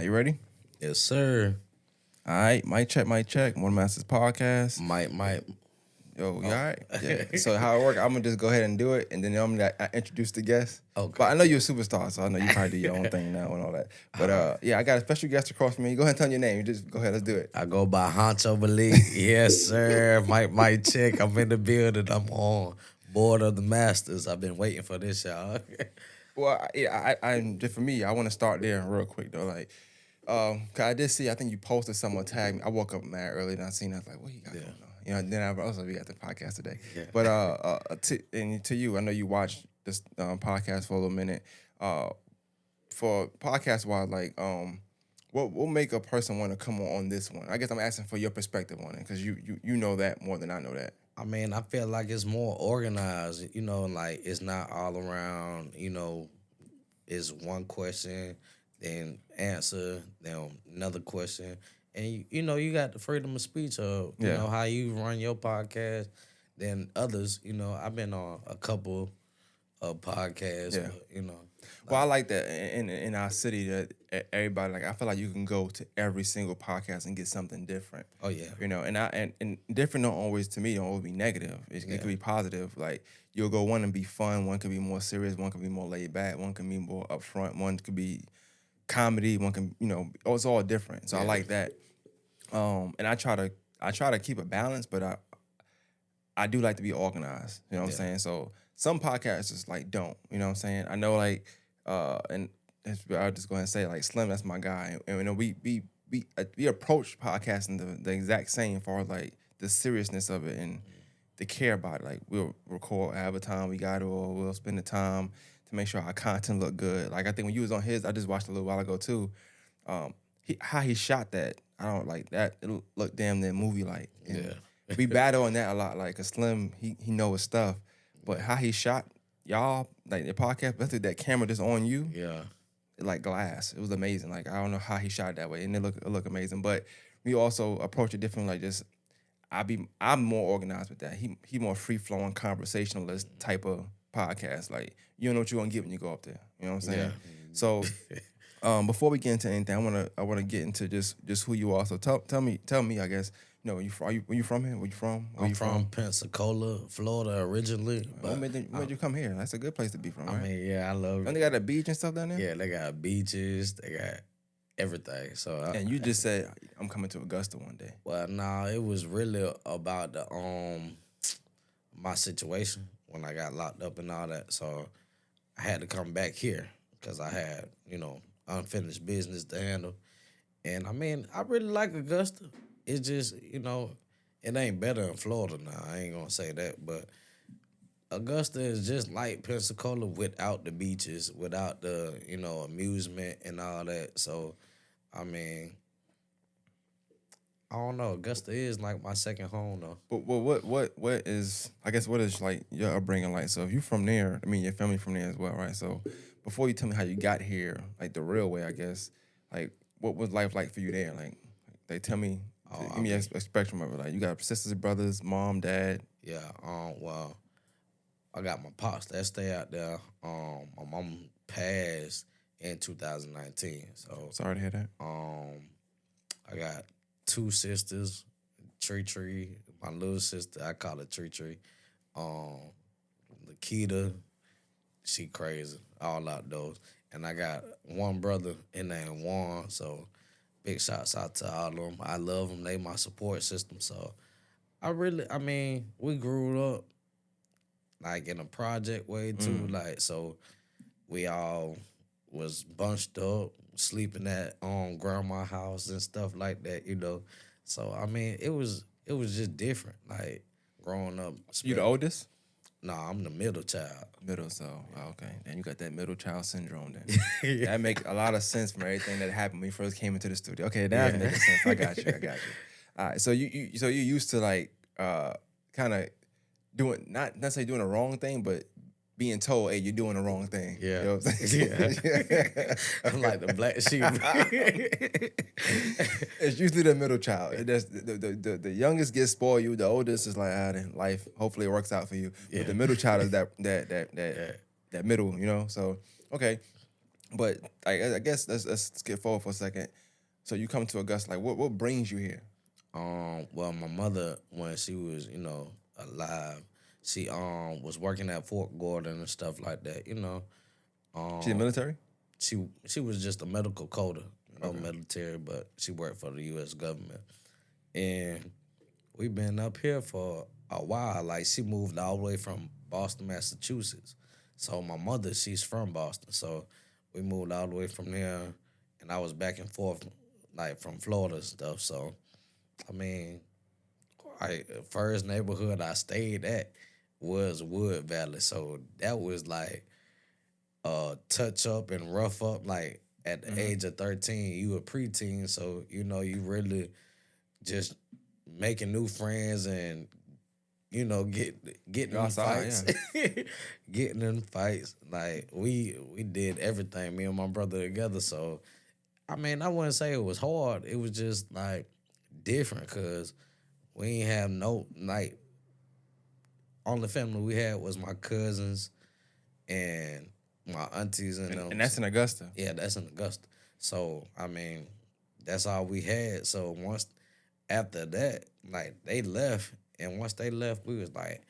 You ready? Yes, sir. All right, mic check, mic check. One Masters podcast. Might. Yo, you all right? Yeah. So how it work? I'm gonna just go ahead and do it, and then I'm gonna introduce the guest. Okay. But I know you're a superstar, so I know you probably do your own thing now and all that. But yeah, I got a special guest across from me. Go ahead and tell your name. You just go ahead. Let's do it. I go by Huncho Malik. Yes, sir. Might check. I'm in the building. I'm on board of the Masters. I've been waiting for this, y'all. Well, yeah, I just for me, I want to start there real quick though. Like, cause I did see. I think you posted someone tagged me. I woke up mad early and I seen. I was like, what you got going on? You know. Then I also we got the podcast today. Yeah. But to you, I know you watched this podcast for a little minute. For podcast wise, like what will make a person want to come on this one? I guess I'm asking for your perspective on it because you know that more than I know that. I mean, I feel like it's more organized, like it's not all around, it's one question, then answer, then another question. And, you got the freedom of speech of, you know, how you run your podcast. Then others, I've been on a couple of podcasts, but, Well, I like that in our city that everybody, like, I feel like you can go to every single podcast and get something different. Oh yeah, and different don't always be negative. It could be positive. Like you'll go one and be fun, one could be more serious, one could be more laid back, one could be more upfront, one could be comedy, one can it's all different. So I like that. And I try to keep a balance, but I do like to be organized. You know what I'm saying? So some podcasts just like don't. You know what I'm saying? I know like and I'll just go ahead and say like Slim, that's my guy. And we approach podcasting the exact same for like the seriousness of it and the care about it. Like we'll record have a time we got to, or we'll spend the time to make sure our content look good. Like I think when you was on his, I just watched a little while ago too. How he shot that, I don't like that. It looked damn near movie like. We battle on that a lot. Like a Slim, he know his stuff, but how he shot y'all like the podcast, especially that camera just on you. Yeah. Like glass. It was amazing. Like I don't know how he shot it that way, and it look amazing. But we also approach it different. Like just I'm more organized with that. He more free flowing conversationalist type of podcast. Like you don't know what you're gonna get when you go up there. You know what I'm saying? Yeah. So before we get into anything, I wanna get into just who you are. So tell me. I guess where you from here? Where you from? I'm from Pensacola, Florida originally. What made you come here? That's a good place to be from, right? I mean, yeah, I love it. And they got a beach and stuff down there? Yeah, they got beaches, they got everything. So and you just said I'm coming to Augusta one day. Well, no, it was really about the my situation when I got locked up and all that. So I had to come back here because I had, unfinished business to handle. And I mean, I really like Augusta. It's just, it ain't better in Florida now. I ain't gonna say that, but Augusta is just like Pensacola without the beaches, without the, amusement and all that. So, I mean, I don't know. Augusta is like my second home though. But what is like your upbringing like? So if you from there, I mean your family from there as well, right? So before you tell me how you got here, like the real way, I guess, like what was life like for you there? Like they tell me, give me a spectrum of it. Like you got sisters, brothers, mom, dad. Yeah. Well, I got my pops that stay out there. My mom passed in 2019. So sorry to hear that. I got two sisters, Tree. My little sister, I call her Tree. Lakita, she crazy, all outdoors. And I got one brother, his name Juan. So big shouts out to all of them. I love them. They my support system. So we grew up like in a project way too. Like, so we all was bunched up, sleeping at grandma's house and stuff like that, So I mean, it was just different. Like growing up. You the oldest? No, I'm the middle child. Middle, so okay. And you got that middle child syndrome then. Yeah. That make a lot of sense from everything that happened when you first came into the studio. Okay, that makes sense. I got you. All right, so you used to like kind of doing not necessarily doing the wrong thing, but being told, hey, you're doing the wrong thing. Yeah. You know what I'm saying? Yeah. I'm like the black sheep. It's usually the middle child. The youngest gets spoiled. The oldest is like, then life, hopefully it works out for you. Yeah. But the middle child is that middle, So, okay. But I guess let's skip forward for a second. So you come to Augusta, like what brings you here? Well, my mother, when she was, alive, she was working at Fort Gordon and stuff like that. She's in the military? She was just a medical coder, no Okay. military, but she worked for the U.S. government. And we've been up here for a while. Like, she moved all the way from Boston, Massachusetts. So my mother, she's from Boston. So we moved all the way from there, and I was back and forth, like, from Florida and stuff. So, I mean, first neighborhood I stayed at was Wood Valley. So that was like touch up and rough up. Like at the age of 13, you a preteen, so you really just making new friends and getting in outside, fights, getting in fights. Like we did everything, me and my brother together. So I mean, I wouldn't say it was hard. It was just like different because we ain't have no like. Only family we had was my cousins and my aunties and them. And that's in Augusta. Yeah, that's in Augusta. So I mean, that's all we had. So once after that, like they left, and once they left, we was like,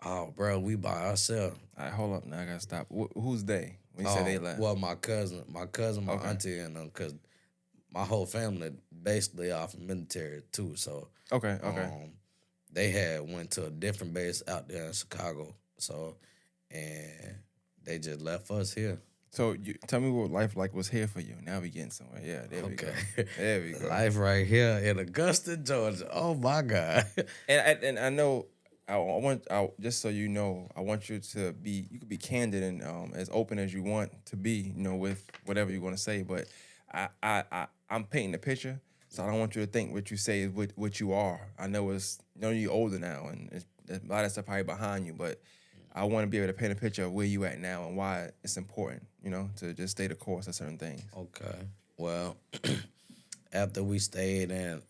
"Oh, bro, we by ourselves." All right, hold up. Now I gotta stop. Who's they? When you say they left? Well, my cousin, my Okay. auntie, and them, cause my whole family basically off military too. So Okay. they had went to a different base out there in Chicago. So and they just left us here. So you tell me what life like was here for you. Now we getting somewhere. Yeah, there we go. There we go. Life right here in Augusta, Georgia. Oh my God. And I know I want just so you know, I want you to be you could be candid and as open as you want to be, with whatever you want to say. But I'm painting a picture, so I don't want you to think what you say is what you are. I know you're older now, and a lot of stuff probably behind you, but I want to be able to paint a picture of where you at now and why it's important, to just stay the course of certain things. Okay. Well, after we stayed in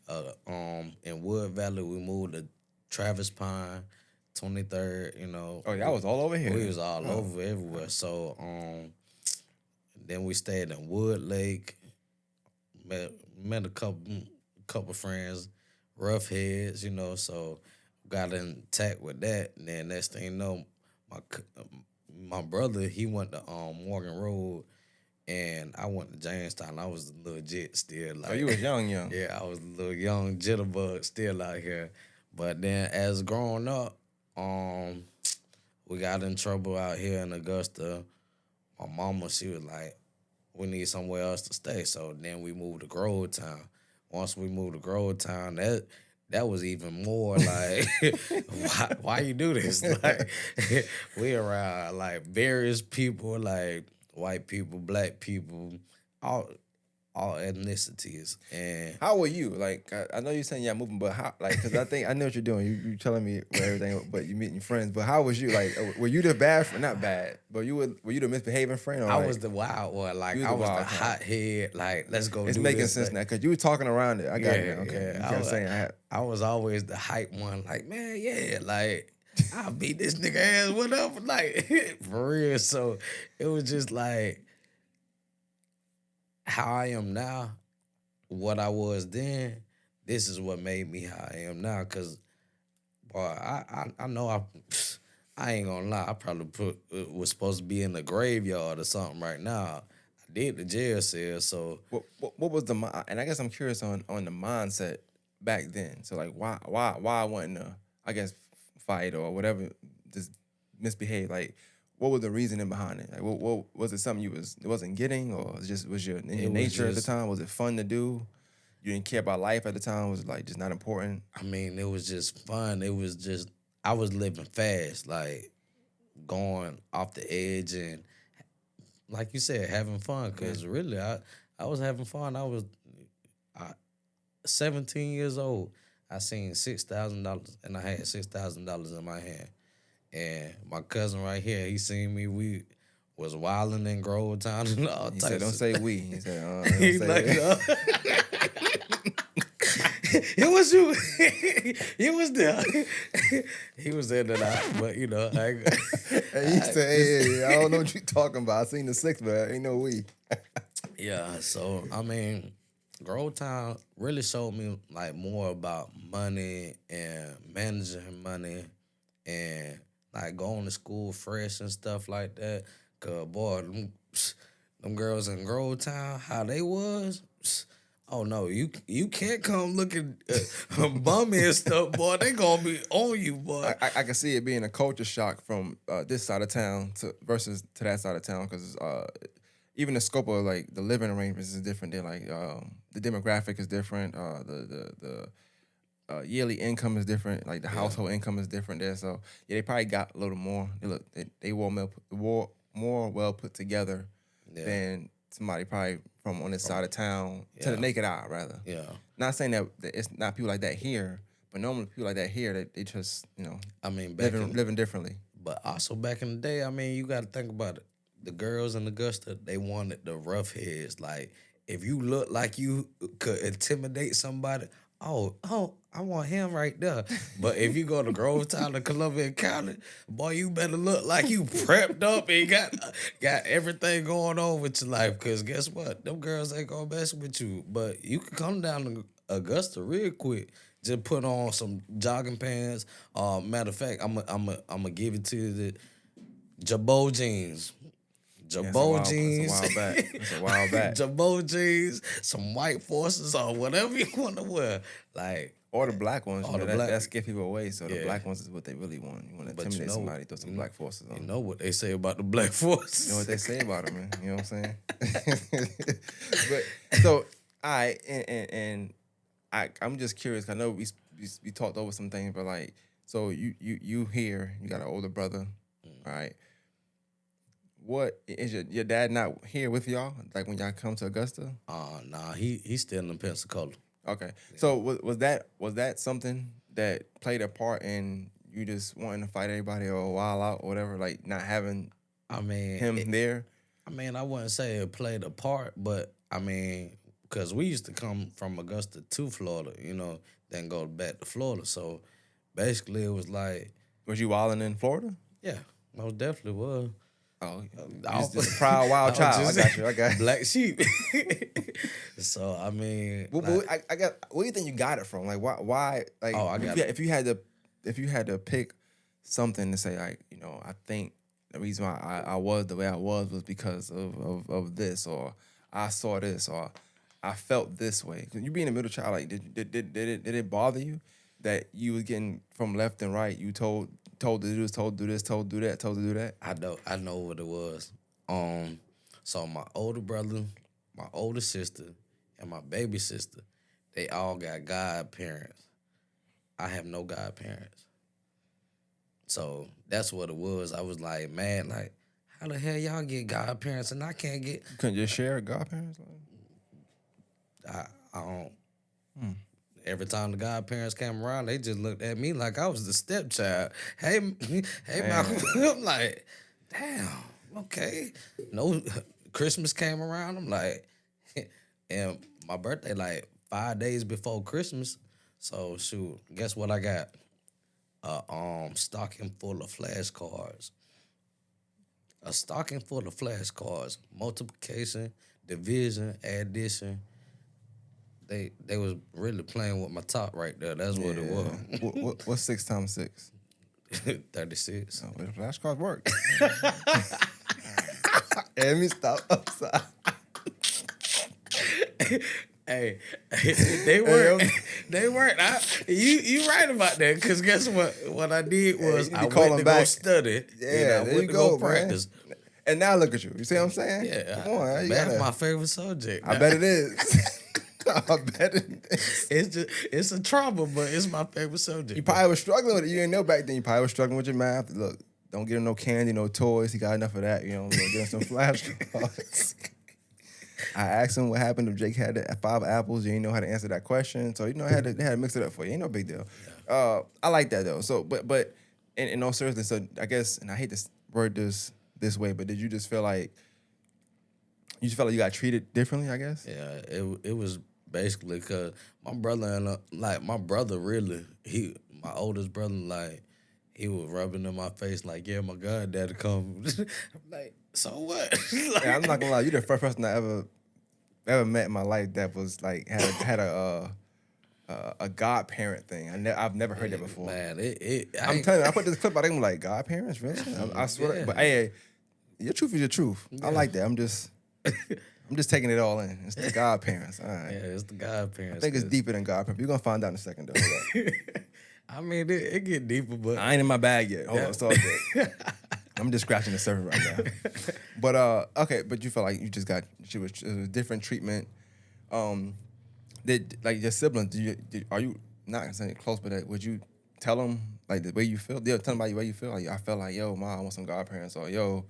Wood Valley, we moved to Travis Pine, 23rd. Oh, y'all was all over here. We was all over everywhere. So then we stayed in Wood Lake. Met a couple friends, rough heads, so got intact with that. And then next thing you know, my brother, he went to Morgan Road, and I went to Jamestown. I was legit still like. Oh, you was young. Yeah, I was a little young jitterbug still out here. But then as growing up, we got in trouble out here in Augusta. My mama, she was like, we need somewhere else to stay. So then we moved to Grovetown. Once we moved to Grovetown, that was even more like, why you do this? Like, we around like various people, like white people, black people, all ethnicities. And how were you? Like, I know you're saying you're moving, but how? Like, because I know what you're doing. You telling me everything, but you meeting friends. But how was you? Like, were you the bad friend? Not bad, but were you the misbehaving friend? Or I was the wild one. Like, I was the hothead. Like, let's go. It's making sense now because you were talking around it. I got it. Okay, yeah. You kept saying I was always the hype one. Like, man, yeah, like I'll beat this nigga ass. Whatever, like for real. So it was just like how I am now, what I was then. This is what made me how I am now. Cause, boy, I know I ain't gonna lie. I probably was supposed to be in the graveyard or something right now. I did the jail cell. So what was the and I guess I'm curious on the mindset back then. So like why I wasn't I guess fight or whatever, just misbehave. Like what was the reasoning behind it? Like what was it something it wasn't getting, or was your nature at the time? Was it fun to do? You didn't care about life at the time? Was it like just not important? I mean, it was just fun. It was just I was living fast, like going off the edge and like you said, having fun. Cause really, I was having fun. I was 17 years old. I seen $6,000 and I had $6,000 in my hand. And my cousin right here, he seen me. We was wilding in Grovetown and all types. He said, "Don't say we." He said, He like, it was you. He was there. He was there tonight, but he said, "Hey, I don't know what you talking about. I seen the six, but ain't no we." Yeah, so I mean, Grove Town really showed me like more about money and managing money and like going to school fresh and stuff like that. Cause boy, them girls in Grove Town, how they was. Oh no, you can't come looking bummy and stuff, boy. They gonna be on you, boy. I can see it being a culture shock from this side of town to that side of town because even the scope of like the living arrangements is different. They're like the demographic is different. The yearly income is different. Like the household income is different there. So yeah, they probably got a little more. They more well put together than somebody probably from on this side of town to the naked eye rather. Yeah. Not saying that it's not people like that here, but normally people like that here they just I mean, living differently. But also back in the day, I mean, you got to think about it. The girls in Augusta, they wanted the rough heads. Like, if you look like you could intimidate somebody, oh, I want him right there. But if you go to Grovetown or Columbia County, boy, you better look like you prepped up and got everything going on with your life. Because guess what? Them girls ain't going to mess with you. But you can come down to Augusta real quick. Just put on some jogging pants. Matter of fact, I'm give it to you, the Jabot jeans. Jabot jeans. It's a while back. Jabot jeans, some white forces or whatever you want to wear. Like, or the black ones. That scare people away. So the black ones is what they really want. You want to intimidate somebody, throw some black forces on. You know what they say about the black forces. You know what they say about them, man. You know what I'm saying? But so, all right, and I'm just curious. 'Cause I know we talked over some things, but like, so you here, you got an older brother, right? What is your dad not here with y'all? Like when y'all come to Augusta? Nah, he's still in Pensacola. Okay, so was that something that played a part in you just wanting to fight everybody or wild out or whatever, like not having him there? I mean, I wouldn't say it played a part, but I mean, because we used to come from Augusta to Florida, then go back to Florida. So basically, it was like, was you wilding in Florida? Yeah, most definitely was. Oh, just a proud wild child. I got you. Black sheep. So I mean, what do you think you got it from? Like why? Like, if you had to pick something to say, like, I think the reason why I was the way I was because of this, or I saw this, or I felt this way. You being a middle child, like, did it bother you that you was getting from left and right? You told to do this, told to do this, told to do that, told to do that? I know what it was. So my older brother, my older sister, and my baby sister, they all got godparents. I have no godparents. So that's what it was. I was like, man, like, how the hell y'all get godparents and I can't get... You couldn't just share godparents? I don't... Every time the godparents came around, they just looked at me like I was the stepchild. Hey, Malcolm. I'm like, damn, okay. No, Christmas came around. I'm like, and my birthday like 5 days before Christmas. So shoot, guess what I got? A stocking full of flashcards. A stocking full of flashcards. Multiplication, division, addition. They was really playing with my top right there. That's what it was. What's 6 times 6? 36. Oh, well, flashcards work. Let me stop upside. Hey, they weren't. They weren't. You right about that? Because guess what? What I did was I went to go study. Yeah, I went to go practice. Man. And now look at you. You see what I'm saying? Yeah, come on. That's my favorite subject. I bet it is. I bet it is. It's a trauma, but it's my favorite subject. You probably was struggling with it. You didn't know back then. You probably was struggling with your math. Look, don't get him no candy, no toys. He got enough of that. Get him some flashcards. I asked him what happened if Jake had 5 apples. You didn't know how to answer that question. So, they had to mix it up for you. Ain't no big deal. Yeah. I like that, though. So, but in all seriousness, so I guess, and I hate to word this way, but did you just feel like you got treated differently, I guess? Yeah, it was basically because my brother really, my oldest brother, like, he was rubbing in my face like, yeah, my goddaddy come. I'm like, So what? Yeah, I'm not gonna lie. You're the first person I ever met in my life that was like had a godparent thing. I've never heard that before. Man, I'm telling you, I put this clip out. I'm like, godparents, really? I swear. Yeah. But hey, your truth is your truth. I Yeah. like that. I'm just taking it all in. It's the godparents. All right. Yeah, it's the godparents. I think it's deeper than godparents. You're gonna find out in a second, though. Hold up. I mean, it get deeper, but I ain't in my bag yet. Hold on, it's all good. I'm just scratching the surface right now. But okay, but you felt like you just got it was different treatment. Did like your siblings? Are you not saying close, but would you tell them like the way you feel? Tell them about the way you feel. Like I felt like, yo, ma, I want some godparents, or yo,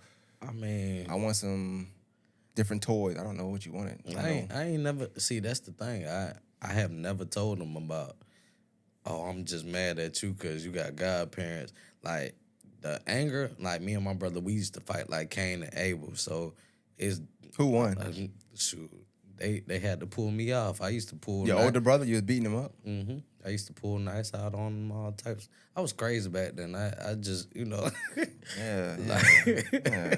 I mean, I want some different toys. I don't know what you wanted. I ain't never see. That's the thing. I have never told them about. Oh, I'm just mad at you because you got godparents. Like the anger, like me and my brother, we used to fight like Cain and Abel. So it's Who won? Shoot, they had to pull me off. I used to pull Your older brother, you was beating him up. Mm-hmm. I used to pull knives out on them, all types. I was crazy back then. I just, Yeah. like, Yeah.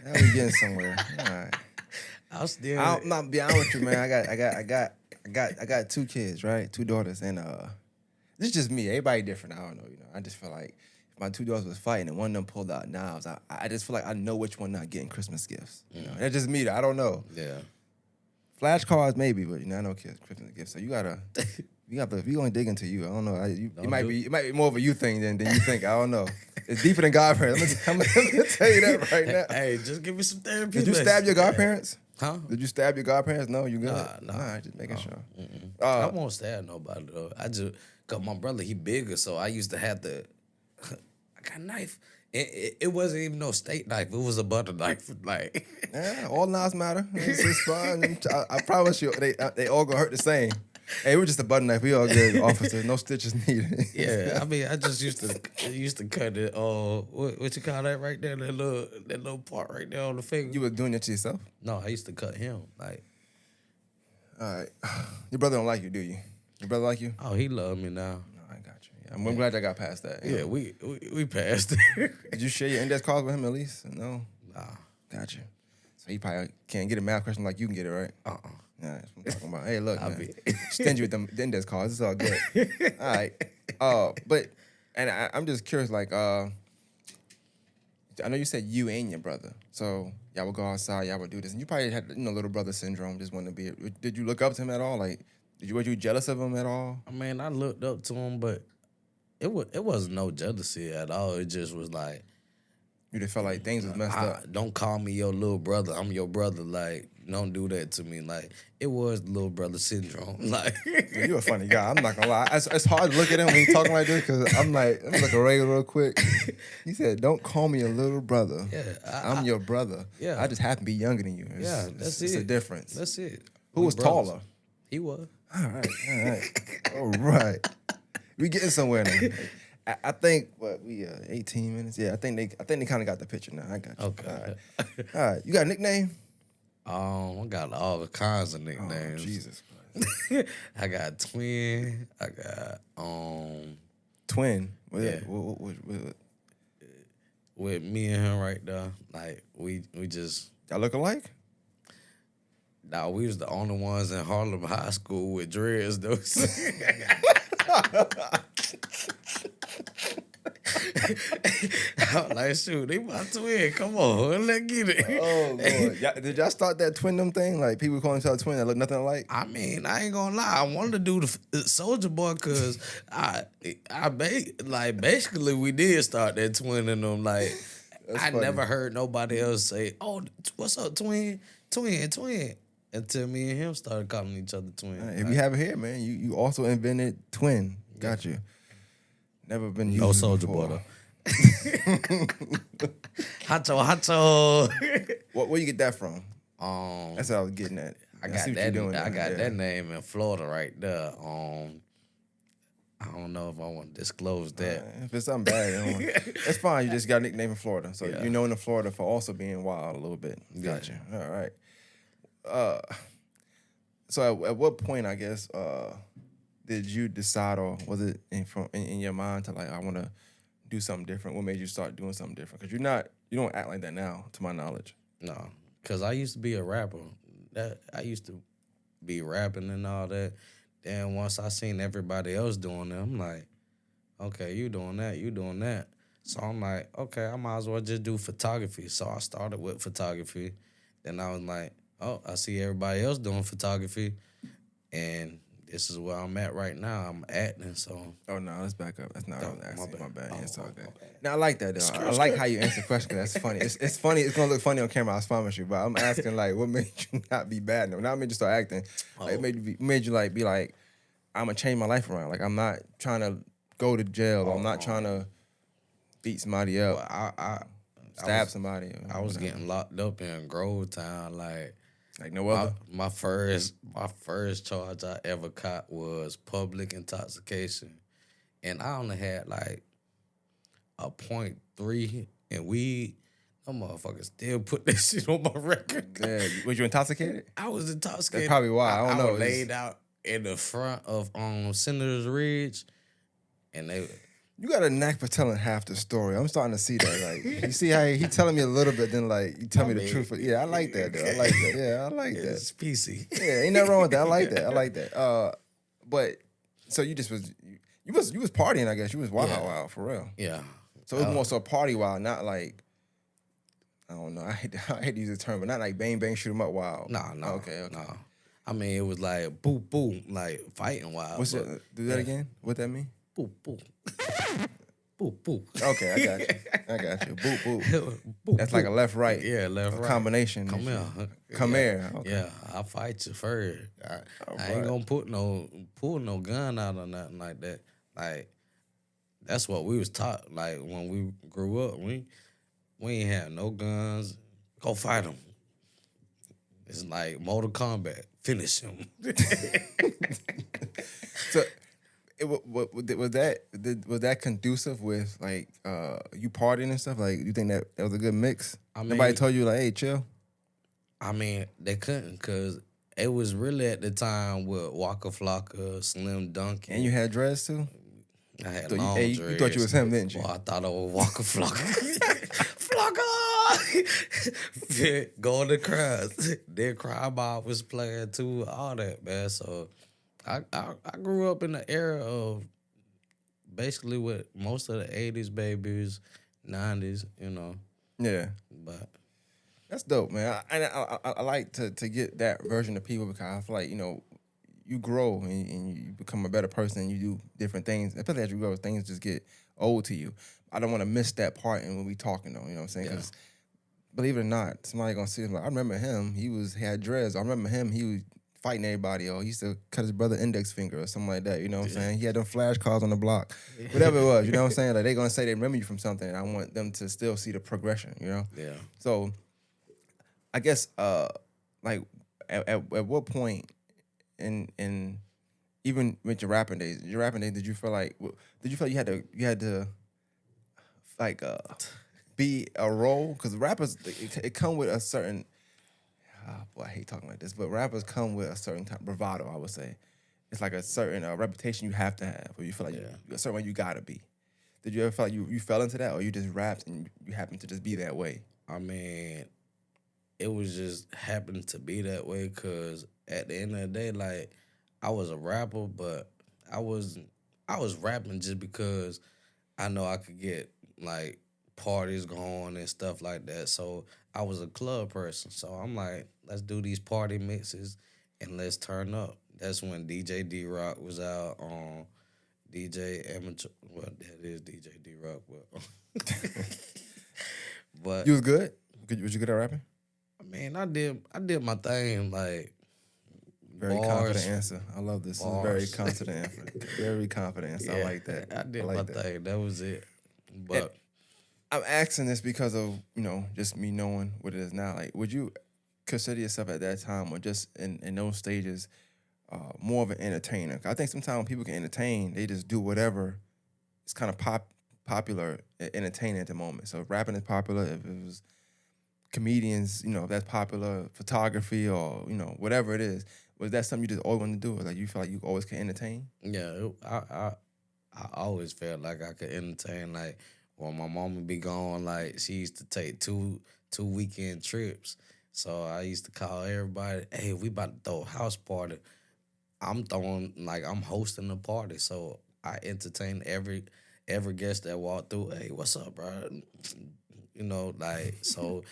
Now we getting somewhere. All right. I'm not be honest with you, man. I got 2 kids, right? 2 daughters, and this is just me. Everybody different. I don't know. I just feel like if my 2 daughters was fighting and one of them pulled out knives, I just feel like I know which one not getting Christmas gifts. That's just me. I don't know. Yeah. Flashcards maybe, but I know kids Christmas gifts. So you gotta we gonna dig into you. I don't know. It might be more of a you thing than you think. I don't know. It's deeper than godparents. I'm gonna tell you that right now. Hey, just give me some therapy. Did you stab your godparents? Huh? Did you stab your godparents? No, you good? Nah. All right, just making sure. I won't stab nobody though. Cause my brother, he bigger, so I used to have to. I got a knife. It wasn't even no steak knife. It was a butter knife. Like, yeah, all knives matter. It's fine. I promise you, they all gonna hurt the same. Hey, we're just a butter knife. We all good, officer. No stitches needed. yeah, I mean, I just used to cut it. What you call that right there? That little part right there on the finger. You were doing it to yourself? No, I used to cut him. Like, all right. Your brother don't like you, do you? Your brother like you? oh, he love me now. No, I got you. Yeah, I'm glad I got past that. Yeah, we passed it. Did you share your index cards with him at least? No. Nah. Got you. So he probably can't get a math question like you can get it, right? Yeah, that's what I'm talking about. Hey, look, man. Stingy with the index cards. It's all good. All right. But I'm just curious, like, I know you said you and your brother. So y'all would go outside, y'all would do this. And you probably had, little brother syndrome, just wanted to be. Did you look up to him at all? Like, were you jealous of him at all? I mean, I looked up to him, but it wasn't no jealousy at all. It just was like, you just felt like things was messed up. Don't call me your little brother. I'm your brother. Like, don't do that to me. Like, it was little brother syndrome. Like, yeah, you're a funny guy. I'm not gonna lie. It's hard to look at him when he's talking like this because I'm like, let me look away real quick. He said, "Don't call me a little brother. Yeah, I'm your brother. Yeah, I just happen to be younger than you. That's it's a difference. That's it. Who was taller? He was. All right. We getting somewhere now. I think we 18 minutes. Yeah, I think they kind of got the picture now. I got you. Okay. All right. You got a nickname? I got all kinds of nicknames. Oh, Jesus Christ. I got Twin. I got Twin. Yeah. With me and him right there, like we just y'all look alike? Nah, we was the only ones in Harlem High School with dreads though. I'm like, shoot, they my twin. Come on, let's get it. Oh, Lord. Did y'all start that twindom thing? Like, people calling themselves twin that look nothing alike? I mean, I ain't gonna lie. I wanted to do the Soldier Boy because basically we did start that twinning them. Like, I never heard nobody else say, "Oh, what's up, twin? Until me and him started calling each other twin. Right, if you have it here, man, you also invented twin. Got you. Never been used no Soldier Boy though. Huncho. Where you get that from? That's what I was getting at. I got that name in Florida right there. I don't know if I want to disclose that. If it's something bad, that's fine. You just got a nickname in Florida, so you're known in Florida for also being wild a little bit. Gotcha. All right. So at what point, I guess, did you decide, or was it in your mind to like, I want to do something different? What made you start doing something different? Because you don't act like that now, to my knowledge. No, because I used to be a rapper. I used to be rapping and all that. Then once I seen everybody else doing it, I'm like, okay, you doing that, you doing that. So I'm like, okay, I might as well just do photography. So I started with photography. Then I was like, oh, I see everybody else doing photography. And this is where I'm at right now. I'm acting, so. Oh no, let's back up. That's not what I was My asking. bad. My bad. Oh, Yeah, it's all good. my bad. Now I like that though. I like how you answer the question because that's funny. It's funny. It's gonna look funny on camera. I promise you. But I'm asking like, what made you not be bad? No, not made you start acting. Like, it made you like be like, I'm gonna change my life around. Like I'm not trying to go to jail. Or I'm not trying to beat somebody up. Well, stab somebody. I was getting locked up in Grovetown. Like no other. My first charge I ever caught was public intoxication, and I only had like a .3 in weed. Them motherfuckers still put that shit on my record. Yeah, was you intoxicated? I was intoxicated. That's probably why. I don't know. I was laid out in the front of Senator's Ridge, and they. You got a knack for telling half the story. I'm starting to see that. Like, you see how he telling me a little bit, then like you tell me the truth. Yeah, I like that. Though. I like that. Yeah, I like that. It's PC. Yeah, ain't nothing wrong with that. I like that. I like that. But so you just was you was partying. I guess you was wild for real. Yeah. So it was more so party wild, not like I don't know. I hate to use the term, but not like bang bang shoot 'em up wild. Nah. Okay. Nah. I mean, it was like boop boop, like fighting wild. What's that? Do that again? What that mean? Boop boop. Boop boop. Okay, I got you. Boop boop. Boop, That's like a left right. Yeah, left right. Combination. Come here. Come here. Okay. Yeah, I'll fight you first. I ain't gonna pull no gun out or nothing like that. Like that's what we was taught. Like when we grew up, we ain't had no guns. Go fight them. It's like Mortal Kombat. Finish him. So, was that conducive with like you partying and stuff? Like, you think that was a good mix? I mean, nobody told you like, hey, chill. I mean, they couldn't because it was really at the time with Waka Flocka, Slim Duncan. And you had dreads too. I had long dreads. You thought you was him, didn't you? Well, I thought I was Waka Flocka. Flocka! Going to crowds. Then Crime Mob was playing too, all that, man. So I grew up in the era of basically with most of the 80s babies, 90s, you know. Yeah. But that's dope, man. I like to get that version of people because I feel like, you know, you grow and you become a better person and you do different things. Especially as you grow, things just get old to you. I don't want to miss that part when we talking though, you know what I'm saying? Because believe it or not, somebody gonna see him like, I remember him, he had dreads. I remember him, he was fighting everybody, or he used to cut his brother index finger or something like that, you know what I'm saying? He had them flashcards on the block. Whatever it was, you know what I'm saying? Like, they gonna say they remember you from something, and I want them to still see the progression, you know? yeah. So, I guess, like, at what point in even with your rapping days, did you feel like you had to like be a role? Because rappers, it come with a certain, boy, I hate talking like this, but rappers come with a certain type of bravado, I would say. It's like a certain reputation you have to have, or you feel like a certain way you gotta be. Did you ever feel like you fell into that, or you just rapped and you happened to just be that way? I mean, it was just happened to be that way because at the end of the day, like, I was a rapper, but I was rapping just because I know I could get, like, parties going and stuff like that. So I was a club person. So I'm like, let's do these party mixes and let's turn up. That's when DJ D-Rock was out on DJ Amateur. Well, that is DJ D-Rock. But You was good? Was you good at rapping? I mean, I did my thing, like, Very bars, confident answer. I love this. bars. This is very confident answer. Very confident answer. I like that. I did like my that. thing. That was it. But I'm asking this because of, you know, just me knowing what it is now. Like, would you consider yourself at that time or just in those stages more of an entertainer? I think sometimes when people can entertain, they just do whatever. It's kind of popular entertaining at the moment. So if rapping is popular, if it was comedians, you know, if that's popular, photography or, you know, whatever it is, was that something you just always wanted to do? Or like you feel like you always can entertain? yeah, I always felt like I could entertain. Like when my mama be gone, like she used to take two 2 weekend trips. So I used to call everybody, hey, we about to throw a house party. I'm hosting the party. So I entertain every guest that walked through. Hey, what's up, bro? So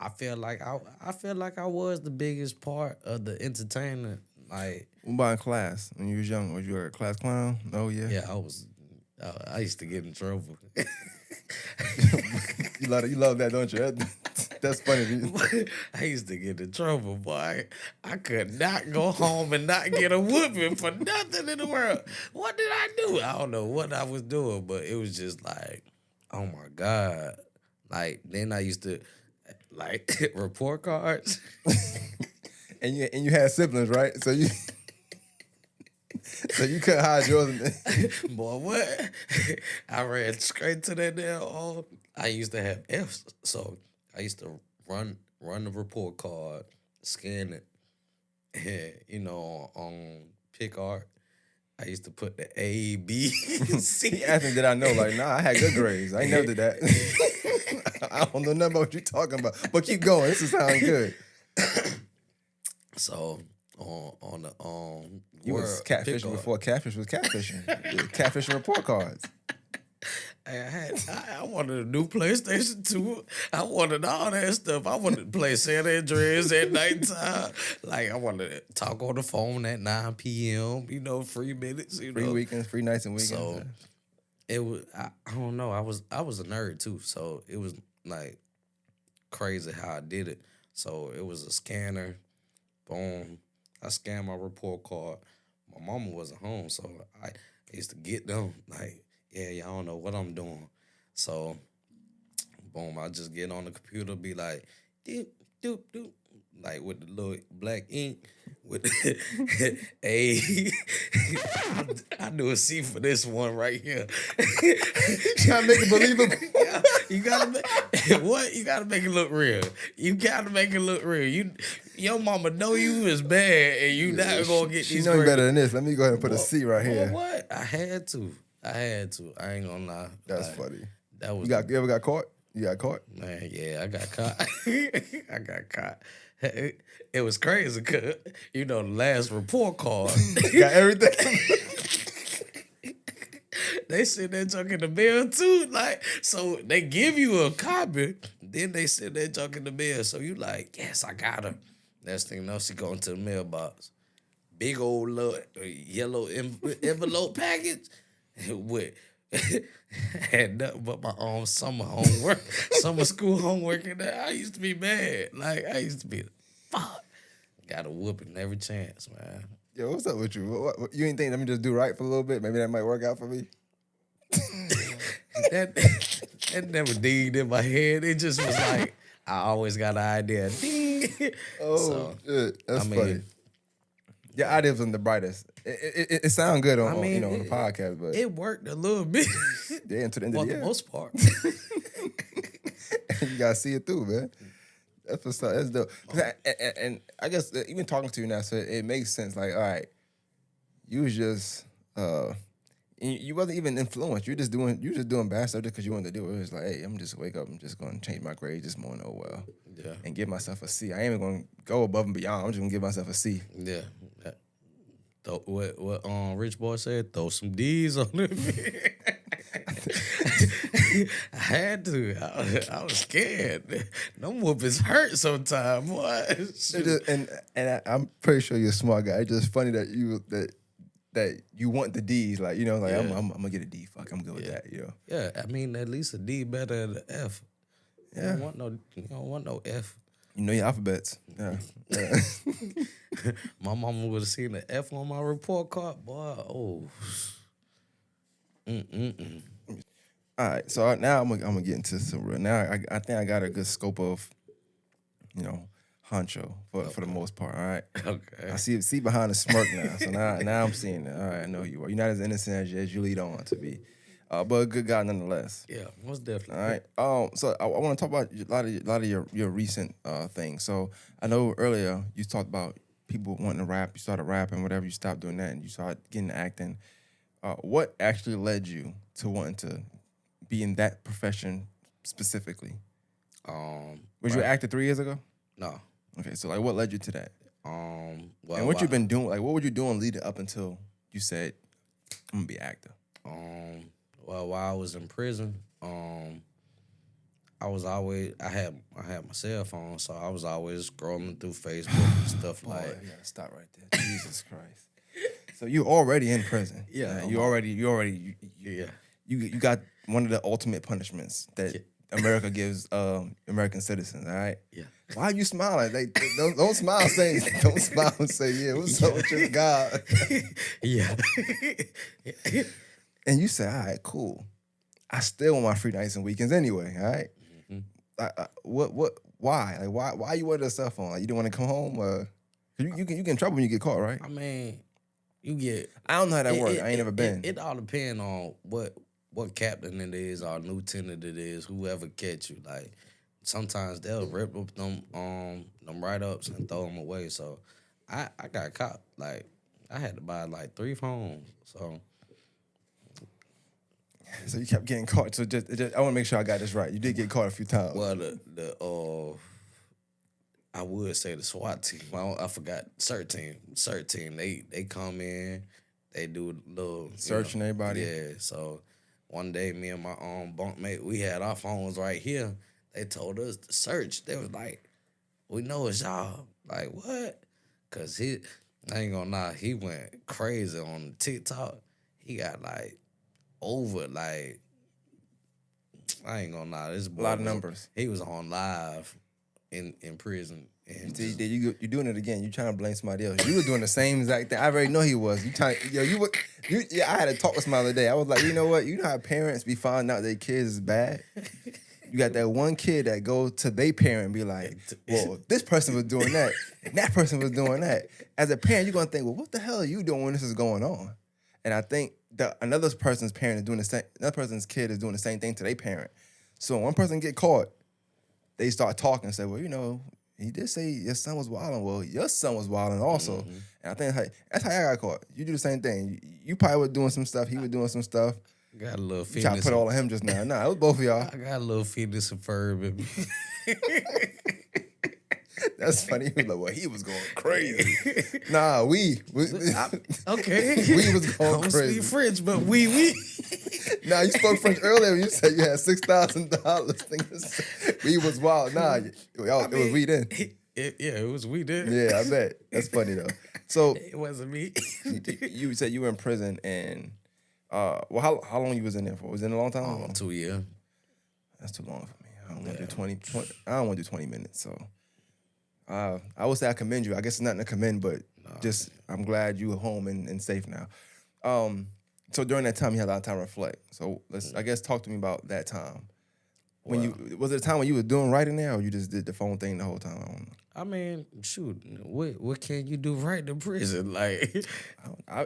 I was the biggest part of the entertainment. Like, What about in class when you was young? Was you a class clown? Oh yeah. yeah, I used to get in trouble. You love that, don't you? That's funny. I used to get in trouble, boy. I could not go home and not get a whooping for nothing in the world. What did I do? I don't know what I was doing, but it was just like, oh my God. Like, then I used to, like, report cards. And you had siblings, right? So you couldn't hide yours. Boy, what? I ran straight to that damn. I used to have F's, so I used to run the report card, scan it, and on pick art. I used to put the A, B, C. He asked me, did I know? Like, nah, I had good grades. I ain't never did that. I don't know nothing about what you're talking about. But keep going. This is sounding good. So on the You was catfishing before catfish was catfishing. Catfishing report cards. I wanted a new PlayStation 2. I wanted all that stuff. I wanted to play San Andreas at nighttime. Like, I wanted to talk on the phone at 9 p.m., free minutes, Free weekends, free nights and weekends. So it was, I don't know. I was a nerd too. So it was like crazy how I did it. So it was a scanner. Boom. I scanned my report card. My mama wasn't home, so I used to get them like, yeah, y'all don't know what I'm doing. So, boom, I just get on the computer, be like, doop, doop, doop, like with the little black ink, with I do a C for this one right here. Trying to make it believable. Yeah, you gotta make it look real. You gotta make it look real. Your mama know you is bad, and you not gonna get she these. She know you better than this. Let me go ahead and put a C right here. What? I had to. I ain't gonna lie. That's funny. That was. You ever got caught? You got caught? Man, yeah, I got caught. I got caught. It was crazy because, the last report card. Got everything. They send that junk in the mail too. Like, so they give you a copy, then they send that junk in the mail. So you like, yes, I got her. Next thing you know, she go into the mailbox. Big old little yellow envelope package with had nothing but my own summer school homework in there. I used to be mad. Like, I used to be, fuck. Got a whooping every chance, man. Yo, what's up with you? What, you ain't think, let me just do right for a little bit? Maybe that might work out for me? that never dinged in my head. It just was like, I always got an idea. Ding. Oh, shit. That's funny. Your idea wasn't the brightest. It sounded good on the podcast, but it worked a little bit. Yeah, until the end of the year. For the most part. You gotta see it through, man. That's dope. And I guess even talking to you now, so it makes sense. Like, all right, you was just you wasn't even influenced. You just doing bad stuff just because you wanted to do it. It was like, hey, I'm just wake up. I'm just going to change my grades this morning. Oh well, yeah, and give myself a C. I ain't even going to go above and beyond. I'm just gonna give myself a C. Yeah. What Rich Boy said, throw some D's on it. I had to. I was scared. Them whoopings hurt sometimes, boy. And I'm pretty sure you're a smart guy. It's just funny that you want the D's, like yeah. I'm gonna get a D. Fuck, I'm good with that. Yeah, I mean at least a D better than an F. Yeah. You don't want no F. You know your alphabets. Yeah. My mama would have seen the F on my report card, boy. Oh. All right, so now I'm gonna get into some real. Now I think I got a good scope of, Huncho for the most part. All right. Okay. I see behind the smirk now. So now I'm seeing it. All right, I know you are. You're not as innocent as you lead on to be, but a good guy nonetheless. Yeah, most definitely. All right. So I want to talk about a lot of your recent things. So I know earlier you talked about people wanting to rap. You started rapping, whatever. You stopped doing that, and you started getting acting. What actually led you to wanting to be in that profession specifically? Was you an actor 3 years ago? No. Okay, so like, what led you to that? Well, and what you been doing? Like, what were you doing leading up until you said, "I'm gonna be an actor"? Well, while I was in prison, I had my cell phone, so I was always scrolling through Facebook and stuff Boy, like. you gotta stop right there. Jesus Christ. So you already in prison. Yeah, You got one of the ultimate punishments that America gives American citizens. All right. Yeah. Why are you smiling? Don't smile. Don't smile and say, "Yeah, what's up with your God?" Yeah. And you say, "All right, cool. I still want my free nights and weekends anyway." All right. Why? Like, why you wanted a cell phone? Like, you didn't want to come home? You get in trouble when you get caught, right? I mean, you get. I don't know how that works. I ain't never been. It all depends on what captain it is or lieutenant it is, whoever catch you. Like, sometimes they'll rip up them write-ups and throw them away. So I got caught. Like, I had to buy like 3 phones. So you kept getting caught. So just I want to make sure I got this right. You did get caught a few times. Well, I would say the SWAT team. I forgot. CERT team. They come in. They do a little searching everybody. Yeah. So one day, me and my bunkmate, we had our phones right here. They told us to search. They was like, "We know it's y'all." Like, what? Cause I ain't gonna lie, he went crazy on TikTok. He got like over like, I ain't gonna lie, this boy a lot of numbers. He was on live in prison. And you're doing it again. You trying to blame somebody else. You were doing the same exact thing. I already know he was. I had to talk with him the other day. I was like, you know what? You know how parents be finding out their kids is bad? You got that one kid that goes to their parent and be like, well, this person was doing that, and that person was doing that. As a parent, you're going to think, well, what the hell are you doing when this is going on? And I think that another person's parent is doing the same, another person's kid is doing the same thing to their parent. So when one person get caught, they start talking and say, well, you know, he did say your son was wilding. Well, your son was wilding also. Mm-hmm. And I think that's how I got caught. You do the same thing. You probably were doing some stuff. He was doing some stuff. Got a little fitness. Try to put all of him just now. Nah, it was both of y'all. I got a little fitness and ferb in me. That's funny. He was like, well, he was going crazy. Nah, we okay. We was going I don't crazy. speak French, but we. Nah, you spoke French earlier when you said you had $6,000. We was wild. Nah, it was we then. It was we then. Yeah, I bet. That's funny though. So it wasn't me. You said you were in prison and well, how long you was in there for? Was it in a long time? 2 years. That's too long for me. I don't want to do 20. I don't want to do 20 minutes. So I would say I commend you. I guess it's nothing to commend, but I'm glad you were home and safe now. So during that time, you had a lot of time to reflect. So I guess talk to me about that time. Was it a time when you were doing right in there, or you just did the phone thing the whole time? I don't know. I mean, shoot, what can you do right in prison? Like, I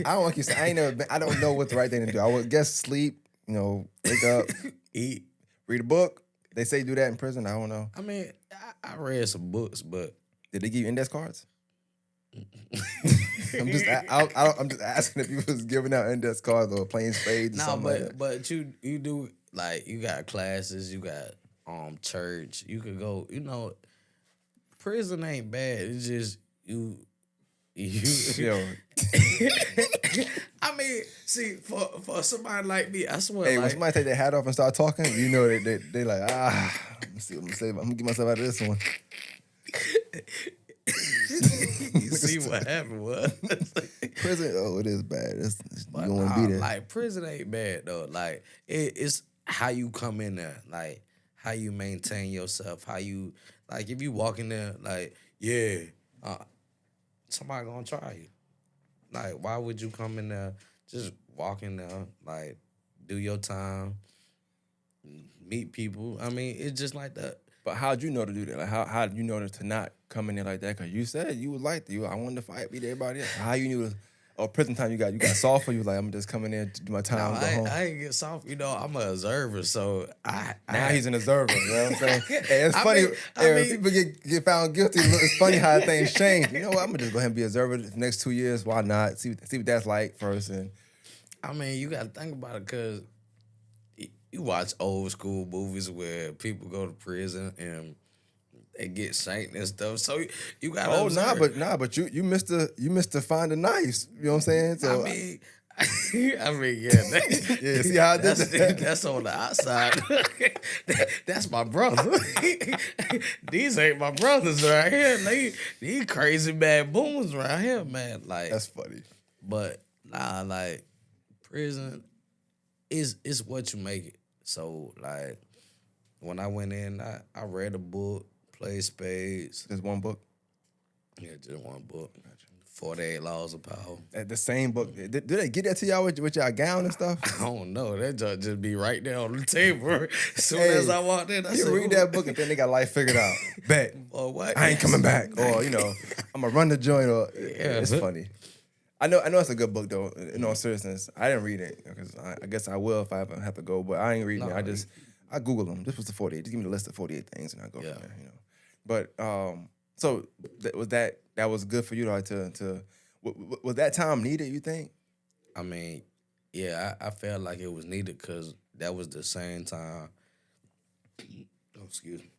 don't like you said. I ain't never been. I don't know what the right thing to do. I would guess sleep. You know, wake up, eat, read a book. They say do that in prison. I don't know. I mean, I read some books, but did they give you index cards? I'm just asking if you was giving out index cards or playing spades or something like that. But you do, like, you got classes, you got church, you could go, you know, prison ain't bad. It's just you Yo. I mean, see, for somebody like me, I swear. Hey, like, when somebody take their hat off and start talking, you know they like, let's see what I'm gonna say. I'm gonna get myself out of this one. You see what happened was prison. Oh, it is bad. You don't want to be there. Like, prison ain't bad though. Like, it's how you come in there, like how you maintain yourself, how you, like, if you walk in there, like, somebody gonna try you. Like, why would you come in there, just walk in there, like, do your time, meet people? I mean, it's just like that. But how'd you know to do that? Like, how did you know to not come in there like that? Because you said you would like to. I wanted to fight, beat everybody else. How you knew? Prison time, you got soft, or you was like, I'm just coming in to do my time, go home? I ain't get soft. You know, I'm an observer, so now he's an observer. You know what I'm saying? Hey, it's funny. When people get found guilty, it's funny how things change. You know what? I'm gonna just go ahead and be an observer the next 2 years. Why not? See what that's like first. And I mean, you got to think about it, because you watch old school movies where people go to prison and they get shanked and stuff. So you gotta Oh observe. but you missed the find the knives. You know what I'm saying? I So mean, yeah, yeah, see how I did that? that's on the outside. That's my brother. These ain't my brothers right here. These crazy baboons right here, man. Like, That's funny. but nah, like prison is what you make it. So like when I went in, I read a book, played spades. There's one book. Yeah, just one book. 48 Laws of Power. The same book. Do they get that to y'all with y'all gown and stuff? I don't know. That just be right there on the table. As soon Hey, as I walked in, I you said, read that book and then they got life figured out. Bet. Or what? I ain't coming back. Or, you know, I'm gonna run the joint. Or it's funny. I know it's a good book though. In all seriousness, I didn't read it because I guess I will if I ever have to go. But I ain't reading it. I Google them. This was the 48. Just give me the list of 48 things and I go from there. You know. But so that was good for you like to was that time needed? You think? I mean, yeah, I felt like it was needed because that was the same time. Oh, excuse me.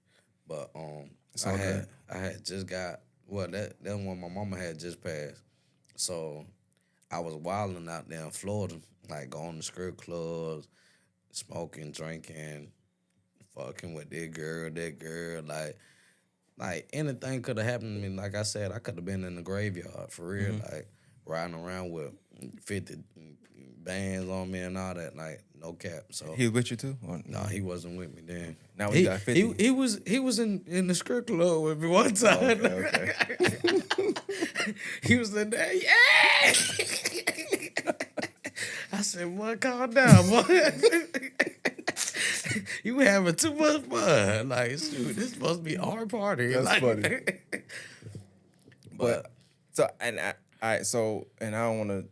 But I had just got that one my mama had just passed. So I was wilding out there in Florida, like going to strip clubs, smoking, drinking, fucking with that girl, like anything could have happened to me. Like I said, I could have been in the graveyard for real, like riding around with 50 bands on me and all that, like no cap. So He was with you too? Or no, he wasn't with me then. Now he got 50. He was in the strip club with me one time. Okay. He was in there, yeah. I said, "Boy, calm down, boy. You having too much fun. Like, shoot, this supposed to be our party." That's funny. But so I don't want to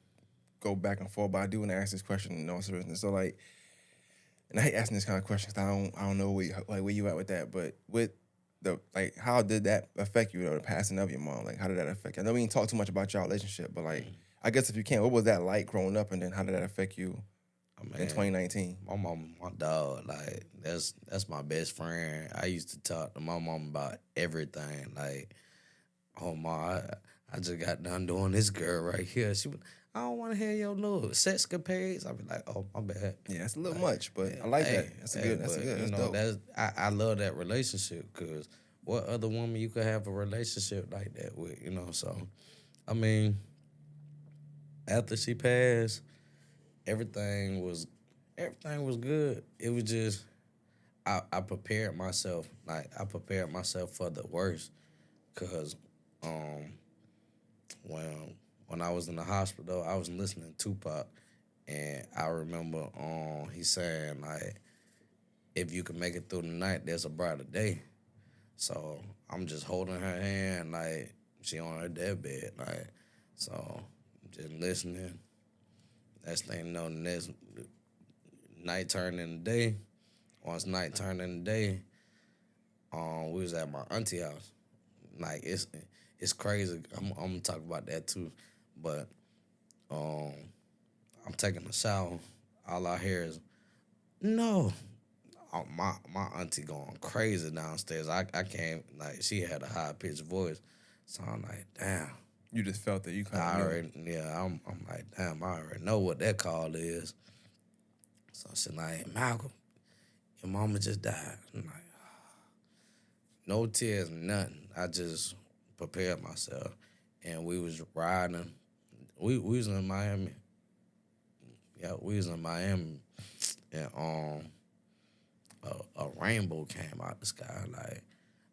go back and forth, but I do want to ask this question in all seriousness. So like, and I hate asking this kind of questions because I don't know where you at with that, but with how did that affect you, the passing of your mom? Like, how did that affect you? I know we didn't talk too much about your relationship, but like, I guess if you can, what was that like growing up, and then how did that affect you in 2019? My mom, my dog, like that's my best friend. I used to talk to my mom about everything. Like, oh my, I just got done doing this girl right here. She would, I don't want to hear your little sexcapades. I'd be like, oh, my bad. Yeah, it's a little much, but I like that. That's good. That's dope. I love that relationship because what other woman you could have a relationship like that with, you know? So, I mean, after she passed, everything was good. It was just I prepared myself. Like, I prepared myself for the worst because when I was in the hospital, I was listening to Tupac, and I remember he saying, like, if you can make it through the night, there's a brighter day. So I'm just holding her hand, like, she on her deathbed, like, so just listening. Next thing you know, next night turned in the day. Once night turned in the day, we was at my auntie house. Like, it's crazy. I'm gonna talk about that too. But I'm taking a shower. All I hear is, no. My auntie going crazy downstairs. I can't, like, she had a high-pitched voice. So I'm like, damn. You just felt that you kind of I'm like, damn, I already know what that call is. So I said, like, Malcolm, your mama just died. I'm like, no tears, nothing. I just prepared myself. And we was riding. We was in Miami. Yeah, we was in Miami. And a rainbow came out the sky. Like,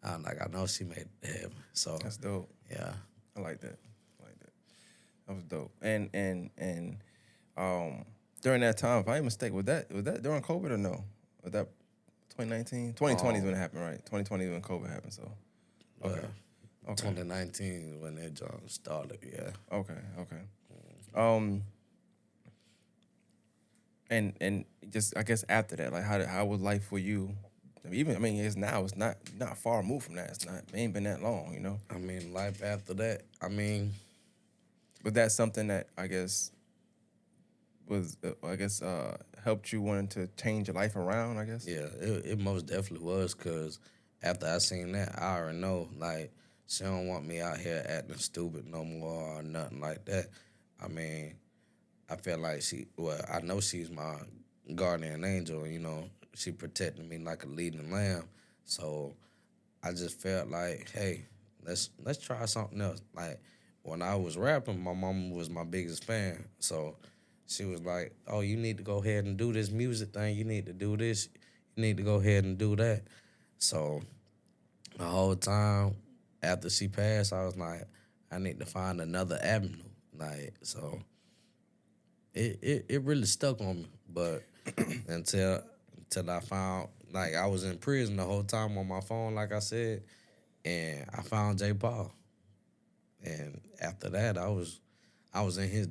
I know she made it to heaven. So that's dope. Yeah. I like that. That was dope. And during that time, if I ain't mistaken, was that during COVID or no? Was that 2019? 2020 is when it happened, right? 2020 is when COVID happened. So okay. 2019 is when that job started. Yeah. Okay. And just I guess after that, like how was life for you? It's not far removed from that. It ain't been that long, you know. I mean, life after that. But that's something that I guess was I guess helped you wanting to change your life around, I guess? Yeah, it most definitely was, because after I seen that, I already know, like, she don't want me out here acting stupid no more or nothing like that. I mean, I feel like I know she's my guardian angel, she protected me like a leading lamb. So I just felt like, hey, let's try something else. Like, when I was rapping, my mom was my biggest fan. So she was like, oh, you need to go ahead and do this music thing. You need to do this. You need to go ahead and do that. So the whole time after she passed, I was like, I need to find another avenue. Like, so it really stuck on me. But until I found, like, I was in prison the whole time on my phone, like I said, and I found J. Paul. And after that, I was in his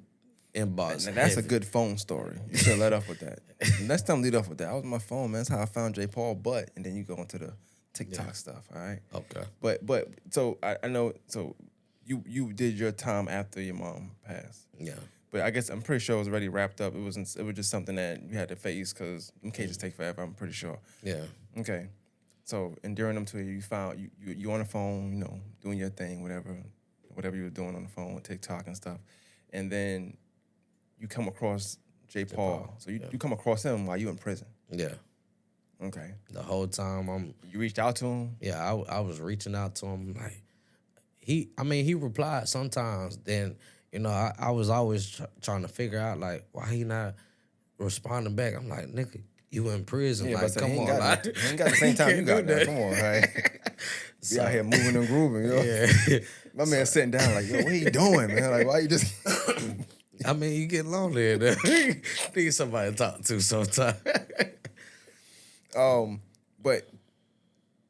inbox Now that's a heavy. good phone story. You should let off with that. Next time, lead off with that. I was on my phone, man. That's how I found J. Paul. But and then you go into the TikTok Yeah. stuff. All right. Okay. But so I know. So you did your time after your mom passed. Yeah. But I guess I'm pretty sure it was already wrapped up. It wasn't. It was just something that you had to face because them cases take forever. I'm pretty sure. Yeah. Okay. So and during them two, you found you on the phone, doing your thing, whatever you were doing on the phone, TikTok and stuff, and then you come across J. Paul. Paul, So you, yeah. you come across him while you in prison. Yeah. Okay. The whole time You reached out to him? I was reaching out to him, like, he replied sometimes. Then, I was always trying to figure out, like, why he not responding back. I'm like, nigga, you in prison. Yeah, like, but come he ain't on. got Like, he ain't got the same time you can't got do now. that. Come on, right? Be out So- here moving and grooving, Yeah. My man sitting down like, yo, what he doing, man? Like, why you just... I mean, you get lonely in there. Need somebody to talk to sometimes. But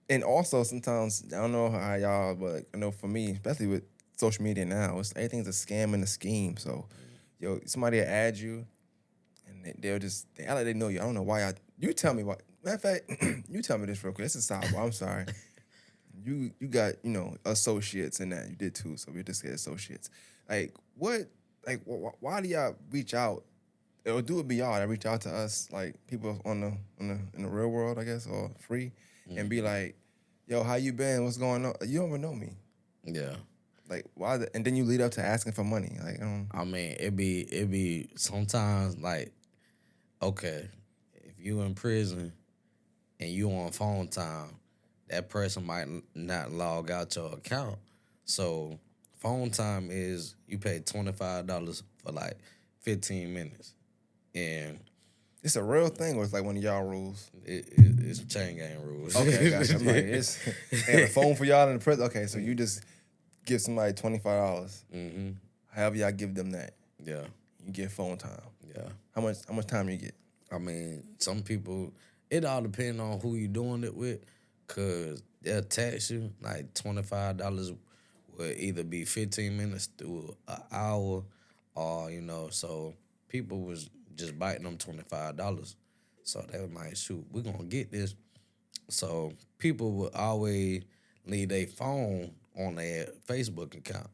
and also sometimes I don't know how y'all, but I know for me, especially with social media now, everything's a scam and a scheme. So, somebody will add you, and they act like they know you. I don't know why. You tell me why. Matter of fact, you tell me this real quick. It's a sidebar. I'm sorry. You got associates in that. You did too. So we just get associates. Like what? Like why do y'all reach out? Or do it be y'all that reach out to us, like people in the real world, I guess, or free, and be like, "Yo, how you been? What's going on?" You don't even know me. Yeah. Like why? And then you lead up to asking for money. Like, I mean, it be sometimes, like, okay, if you in prison and you on phone time, that person might not log out your account. So phone time is, you pay $25 for like 15 minutes. And it's a real thing, or it's like one of y'all rules. it's chain gang rules. Okay, gotcha. I'm like, they have a phone for y'all in the prison. Okay, so you just give somebody $25. Mm-hmm. However y'all give them that, Yeah. you get phone time. Yeah. How much time you get? I mean, some people, it all depends on who you doing it with, because they'll tax you like $25 will either be 15 minutes to an hour, or, so people was just biting them $25. So they were like, shoot, we're going to get this. So people would always leave their phone on their Facebook account.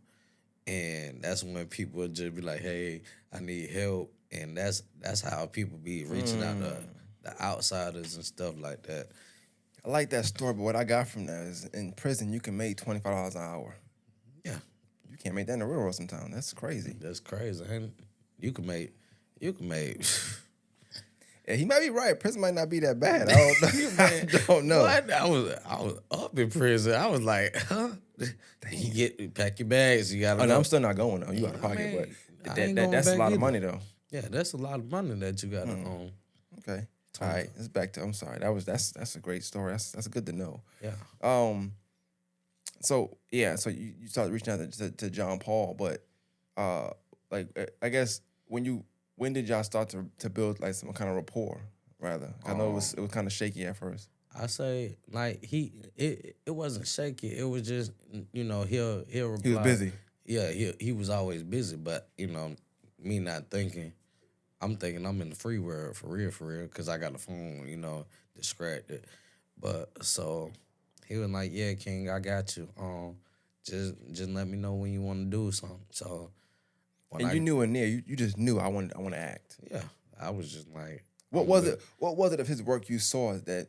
And that's when people would just be like, hey, I need help. And that's how people be reaching out to the outsiders and stuff like that. I like that story, but what I got from that is in prison you can make $25 an hour. Yeah. You can't make that in the real world sometimes. That's crazy. That's crazy. And you can make Yeah, he might be right. Prison might not be that bad. I don't know. I don't know. What? I was up in prison. I was like, huh? You pack your bags. You gotta. Oh, go. no, I'm still not going though. You out of pocket, mean, but I ain't going that's a back lot of either. money though. Yeah, that's a lot of money that you gotta own. Okay. All right. Let's back to. I'm sorry. That's a great story. That's good to know. Yeah. So yeah. So you started reaching out to John Paul, but I guess when did y'all start to build like some kind of rapport? Rather, I know it was kind of shaky at first. I say, like, it wasn't shaky. It was just, he'll reply. He was busy. Yeah, he was always busy, but me not thinking. I'm thinking I'm in the free world for real, because I got the phone, distracted. But so he was like, yeah, King, I got you. Just let me know when you want to do something. So And you knew in there, you just knew I want to act. Yeah, I was just like, what was it? What was it of his work you saw that,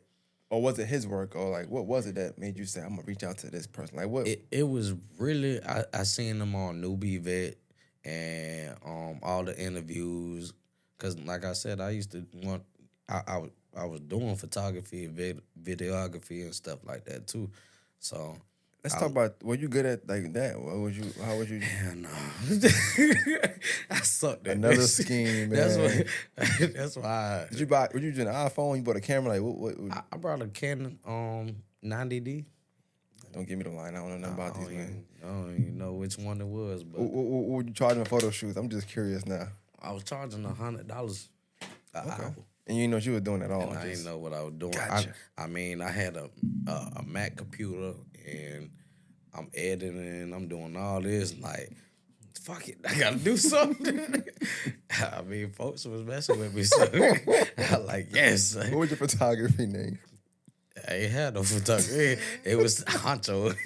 or was it his work, or like what was it that made you say I'm gonna reach out to this person? Like what? It was really I seen him on Newbie Vet and all the interviews, cause like I said, I used to want I was doing photography and videography and stuff like that too, so. Let's talk about, were you good at like that? How would you? Hell no. I sucked at Another this. scheme, man. That's why. Did you buy, were you using an iPhone? You bought a camera? Like what I brought a Canon 90D. Don't give me the line. I don't know nothing about these, man. I don't even know which one it was, but What were you charging for photo shoots? I'm just curious now. I was charging $100 an hour. And you didn't know what you were doing at all. And I didn't know what I was doing. Gotcha. I mean, I had a Mac computer, and I'm editing, I'm doing all this, like, fuck it, I gotta do something. I mean, folks was messing with me, so I like, yes. What was your photography name? I ain't had no photography. It was Huncho.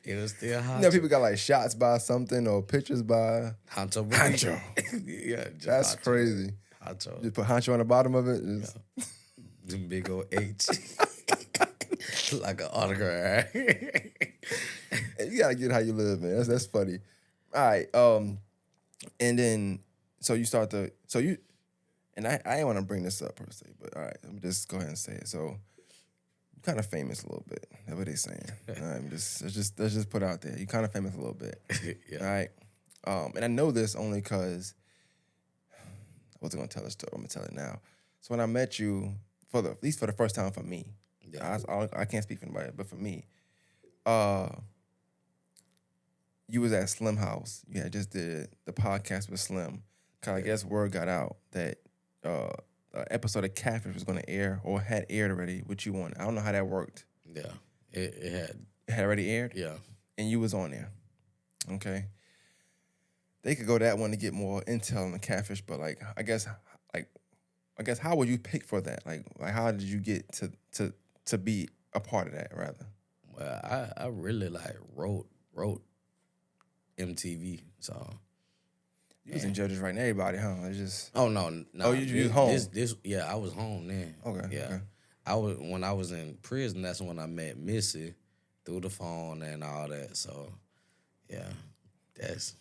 It was still Huncho. You know, people got like shots by something or pictures by Huncho. Huncho. Yeah, that's Huncho. Crazy. Huncho. Just put Huncho on the bottom of it. The big old H. Like an autograph. You gotta get how you live, man. That's funny. All right. And then so you start to and I didn't want to bring this up per se, but all right, let me just go ahead and say it. So you're kind of famous a little bit. That's what they're saying. All right, let's just put it out there. You're kind of famous a little bit. Yeah. All right. And I know this only because I wasn't gonna tell this story. I'm gonna tell it now. So when I met you, at least for the first time for me, Yeah. I can't speak for anybody, but for me, you was at Slim House. You had just did the podcast with Slim. Cause I guess word got out that an episode of Catfish was going to air or had aired already, which you wanted. I don't know how that worked. Yeah. It had. It had already aired? Yeah. And you was on there. Okay. They could go that one to get more intel on the Catfish, but I guess how would you pick for that? Like how did you get to be a part of that rather? Well, I really like wrote MTV, so. You was in judges right now, everybody, huh? It's just no. Oh, you was home. Yeah, I was home then. Okay. Yeah. Okay. When I was in prison, that's when I met Missy through the phone and all that. So yeah. That's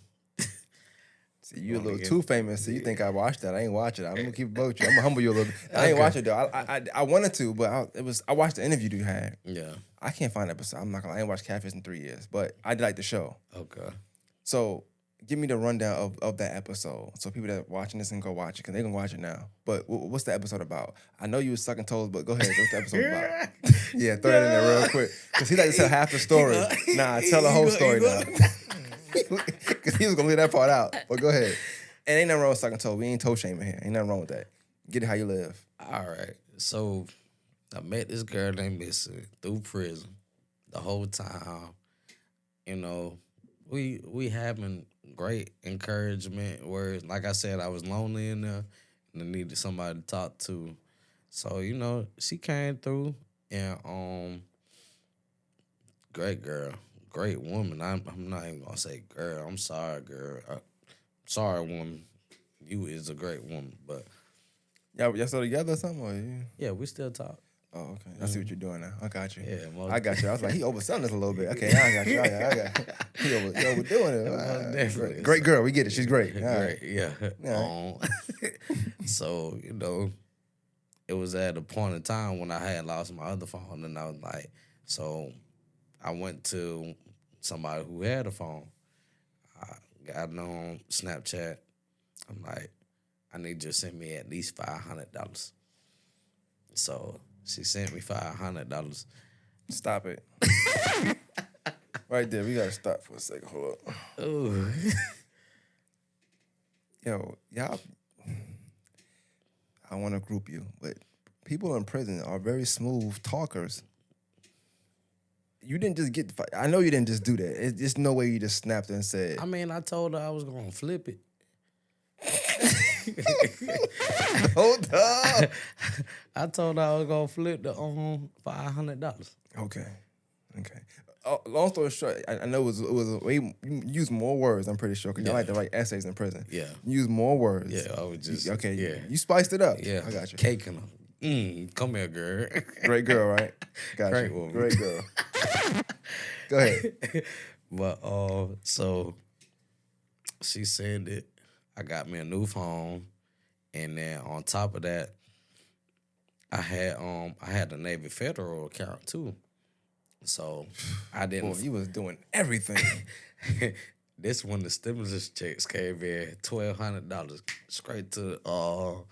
See, you a little too famous, so you think I watched that. I ain't watch it. I'm gonna keep it both you. I'm gonna humble you a little bit. I ain't watch it though. I wanted to, but I watched the interview you had. Yeah. I can't find the episode. I ain't watched Catfish in 3 years, but I did like the show. Okay. So give me the rundown of that episode, so people that are watching this can go watch it, because they can watch it now. But what's the episode about? I know you was sucking toes, but go ahead. What's the episode about? Yeah, throw that in there real quick, because he like to tell half the story. Nah, tell the whole story now. Because he was gonna leave that part out. But go ahead. And ain't nothing wrong with sucking toe. We ain't toe shaming here. Ain't nothing wrong with that. Get it how you live. All right. So I met this girl named Missy through prison. The whole time, you know, we having great encouragement words. Like I said, I was lonely in there and I needed somebody to talk to. So, you know, she came through and great girl, great woman. I'm not even gonna say girl. I'm sorry, girl. Sorry, woman. You is a great woman, but Y'all still together or something? Or you? yeah, we still talk. Oh, okay. I see what you're doing now. I got you. Yeah, I got you. I was like, he overselling this a little bit. Okay, I got you. I got you. He overdoing it. Definitely. Great girl. We get it. She's great. All right. Great, yeah. So, you know, it was at a point in time when I had lost my other phone, and I was like, so I went to somebody who had a phone. I got on Snapchat. I'm like, I need you to send me at least $500. So she sent me $500. Stop it. Right there. We got to stop for a second. Hold up. Ooh. Yo, y'all, I want to group you, but people in prison are very smooth talkers. You didn't just get, I know you didn't just do that. There's no way you just snapped and said. I mean, I told her I was going to flip it. Hold up. I told her I was going to flip the $500. Okay. long story short, I know it was a way you use more words. I'm pretty sure because I like to write essays in prison. Yeah. You use more words. Yeah, I was just okay. yeah. You spiced it up. Yeah, I got you. Caking them. Come here, girl. Great girl, right? Got Great you. woman. Great girl. Go ahead. But so she said that I got me a new phone, and then on top of that, I had a Navy Federal account too. So I didn't. Boy, you was doing everything. This when the stimulus checks came in, $1,200 straight to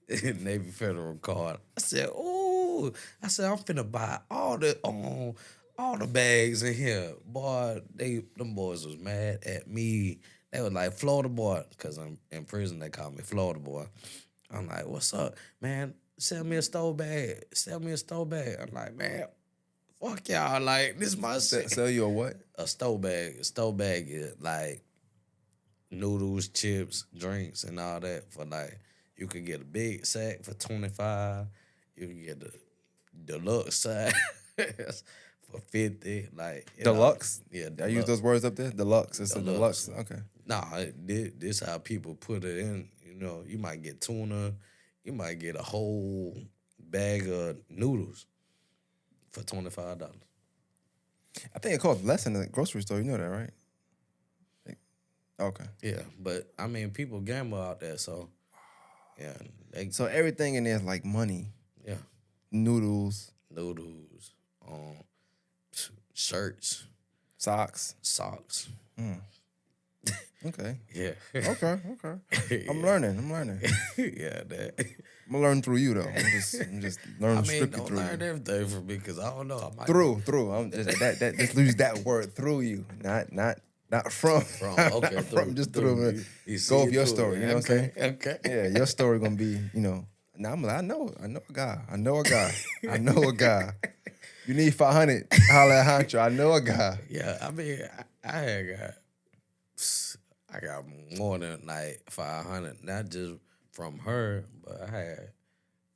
Navy Federal card. I said, "Ooh!" I said, "I'm finna buy all the bags in here." Boy, them boys was mad at me. They was like, "Florida boy," because I'm in prison. They call me Florida boy. I'm like, "What's up, man? Sell me a stove bag. Sell me a stove bag." I'm like, "Man, fuck y'all. Like, this is my shit." Sell you a what? A stove bag. A stove bag is like noodles, chips, drinks, and all that for like, you could get a big sack for $25. You can get the deluxe size for $50. Like, Deluxe? Yeah, I use those words up there? Deluxe. It's Deluxe. a deluxe. Okay. Nah, this how people put it in. You know, you might get tuna. You might get a whole bag of noodles for $25. I think it costs less in the grocery store. You know that, right? Okay. Yeah, but I mean, people gamble out there, so yeah. So everything in there is like money. Yeah. Noodles. Shirts. Socks. Okay. Yeah. Okay. I'm learning. Yeah, that. I'm gonna learn through you though. I'm just learning strictly don't through learn you. everything from me because I don't know. I might Through. I'm just just use that word through you, not from. Okay, not from, just through. through. You Go with your through story. it. You know what I'm saying? Okay. Yeah, your story gonna be, Now I know a guy. I know a guy. You need 500. Holla at Huncho. I know a guy. Yeah, I mean, I got more than like 500, not just from her, but I had.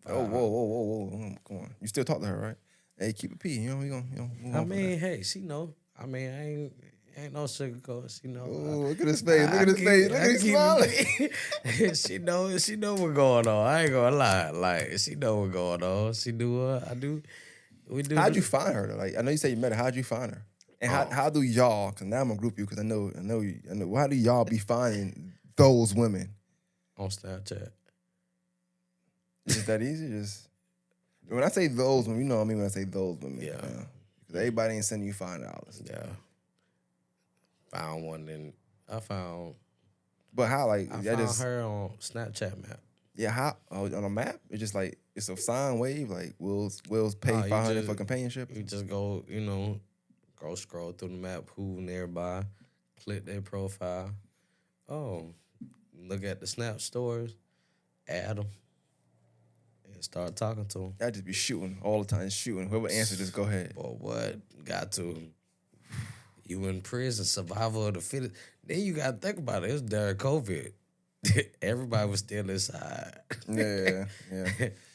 Oh, whoa. Come on. You still talk to her, right? Hey, keep it P. You know, we gonna move I on from mean, that. hey, she know. I mean, I ain't no sugarcoat. She know. Oh, look at his face. Look at his face. Look at his smiling. She know what's going on. I ain't gonna lie. Like, she know what's going on. She do what I do. We do. How'd you find her though? Like, I know you said you met her. How'd you find her? And how do y'all? Because now I'm gonna group you because I know. How do y'all be finding those women? On Snapchat. Is that easy? Just when I say those women, you know what I mean when I say those women. Yeah. Because everybody ain't sending you $5. Yeah. Found one and I found. But how? Like I found her on Snapchat map. Yeah, how on a map? It's just like it's a sine wave. Like Will's pay 500 for companionship. You just go, go scroll through the map, who nearby, click their profile. Oh, look at the Snap stories, add them, and start talking to them. I just be shooting all the time, shooting. Whoever answers, just go ahead. Boy, what? Got to. You in prison, survival of the fittest. Then you got to think about it. It's during COVID. Everybody was still inside. Yeah.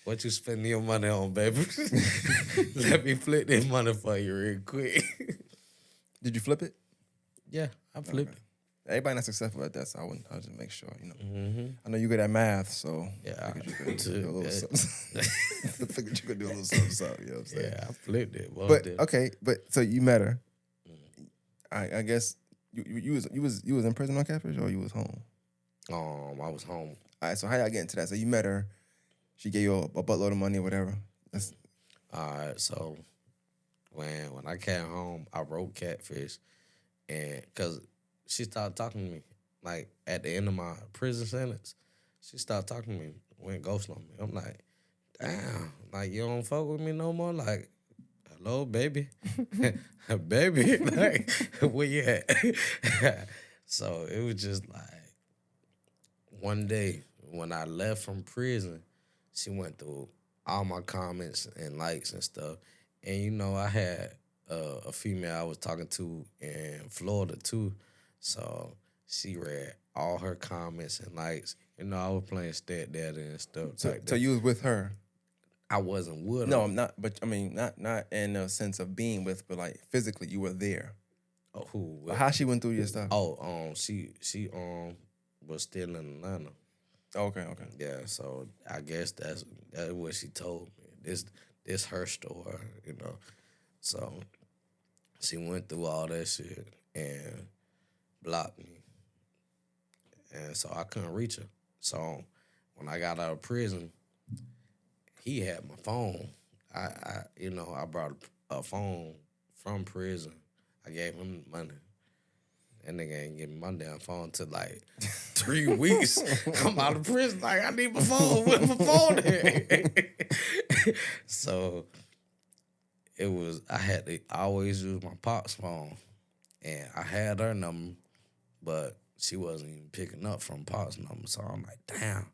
What you spending your money on, baby? Let me flip that money for you real quick. Did you flip it? Yeah, I flipped it. Everybody not successful at that, so I'll just make sure, Mm-hmm. I know you good at math, so yeah, I figured you could do a little something. I figured you could do a little something, you know what I'm saying? Yeah, I flipped it. But so you met her. I guess you was in prison on Catfish or you was home? I was home. All right, so how y'all get into that? So you met her, she gave you a buttload of money or whatever. All right, so when I came home, I wrote Catfish, and because she started talking to me, like at the end of my prison sentence, she started talking to me, went ghost on me. I'm like, damn, like you don't fuck with me no more, like. Hello, baby. Baby, like, where you at? So it was just like one day when I left from prison, she went through all my comments and likes and stuff. And, I had a female I was talking to in Florida, too. So she read all her comments and likes. I was playing stepdaddy and stuff. So you was with her? I wasn't with her. No, I'm not. But I mean, not in a sense of being with, but like physically, you were there. Oh, who? But how she went through your stuff? Oh, she was still in Atlanta. Okay. Yeah, so I guess that's what she told me. This her story, you know. So she went through all that shit and blocked me, and so I couldn't reach her. So when I got out of prison, he had my phone. I brought a phone from prison. I gave him money. That nigga ain't getting my damn phone till like 3 weeks. I'm out of prison. Like, I need my phone. Where's my phone at? So I had to always use my pop's phone. And I had her number, but she wasn't even picking up from pop's number. So I'm like, damn,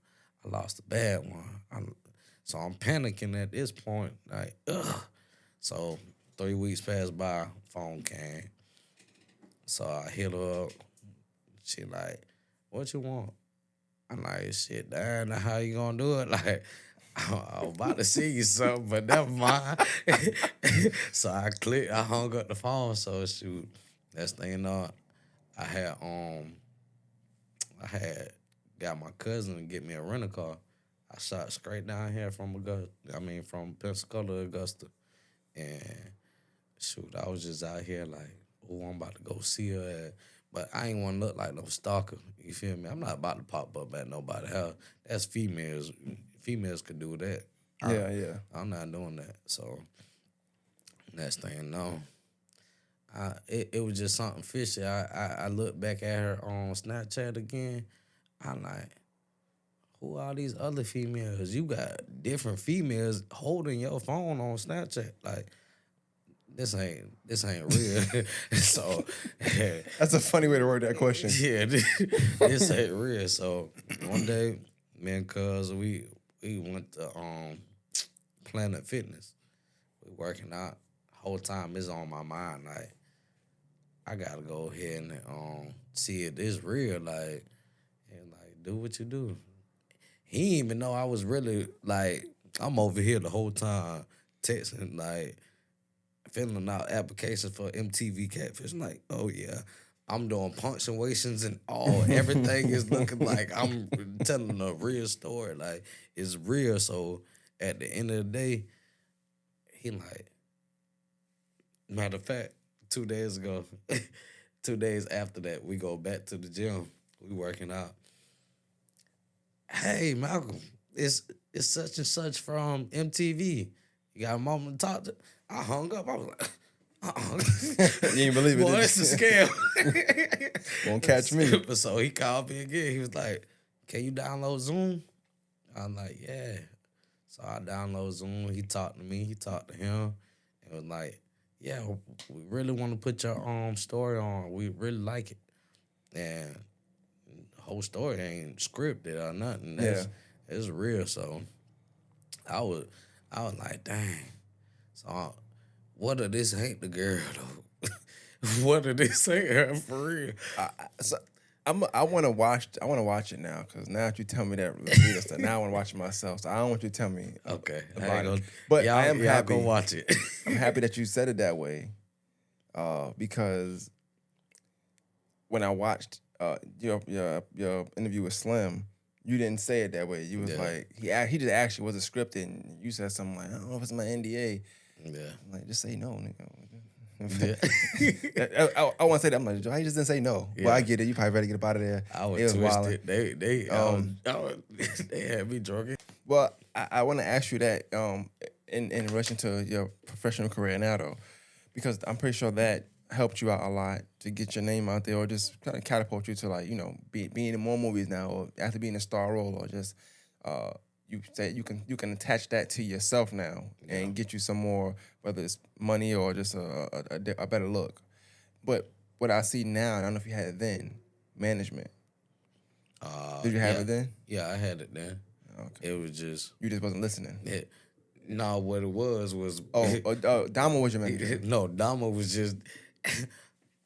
I lost a bad one. So I'm panicking at this point. Like, ugh. So 3 weeks passed by, phone came. So I hit her up. She like, what you want? I'm like, shit, damn, how you gonna do it? Like, I was about to see you something, but never mind. So I hung up the phone. So shoot, next thing you know, I had got my cousin to get me a rental car. I shot straight down here from Pensacola to Augusta. And shoot, I was just out here like, oh, I'm about to go see her. But I ain't want to look like no stalker. You feel me? I'm not about to pop up at nobody's house. That's females. Females could do that. Yeah. I'm not doing that. So, next thing you know, it was just something fishy. I look back at her on Snapchat again. I'm like, who are these other females? You got different females holding your phone on Snapchat. Like, this ain't real. So That's a funny way to word that question. Yeah, this ain't real. So one day, me and cuz we went to Planet Fitness. We working out. Whole time it's on my mind. Like, I gotta go ahead and see if it's real. Like, and like, do what you do. He didn't even know I was really like, I'm over here the whole time texting, like, filling out applications for MTV Catfish. I'm like, oh yeah, I'm doing punctuations and everything is looking like I'm telling a real story. Like, it's real. So at the end of the day, he like, matter of fact, 2 days ago, 2 days after that, we go back to the gym. We working out. Hey, Malcolm, it's such and such from MTV. You got a moment to talk to? I hung up. I was like, You ain't believe it. Boy, it's a scam. Won't catch me. So he called me again. He was like, can you download Zoom? I'm like, yeah. So I download Zoom. He talked to me. He talked to him. And was like, yeah, we really want to put your story on. We really like it. And the whole story ain't scripted or nothing. It's real. So I was like, dang. So what if this ain't the girl though? What if this ain't her for real? I want to watch it now, because now that you tell me that, now I want to watch it myself. So I don't want you to tell me. Okay, about it. But I am happy. Go watch it. I'm happy that you said it that way, because when I watched your interview with Slim, you didn't say it that way. You was like, he just asked you, was it scripted? And you said something like, I don't know if it's my NDA. Yeah. I'm like, just say no, nigga. Yeah. I want to say that. I'm like, Joe, how you just didn't say no? Yeah. Well, I get it. You probably better get up out of there. I was twisted. They had me drunk. Well, I want to ask you that in relation to your professional career now, though, because I'm pretty sure that helped you out a lot to get your name out there, or just kind of catapult you to, like, being in more movies now, or after being a star role, or just you say you can attach that to yourself now and get you some more, whether it's money or just a better look. But what I see now, and I don't know if you had it then, management. Did you have it then? Yeah, I had it then. Okay. It was just... You just wasn't listening. No, what it was... Damo was your manager. No, Damo was just...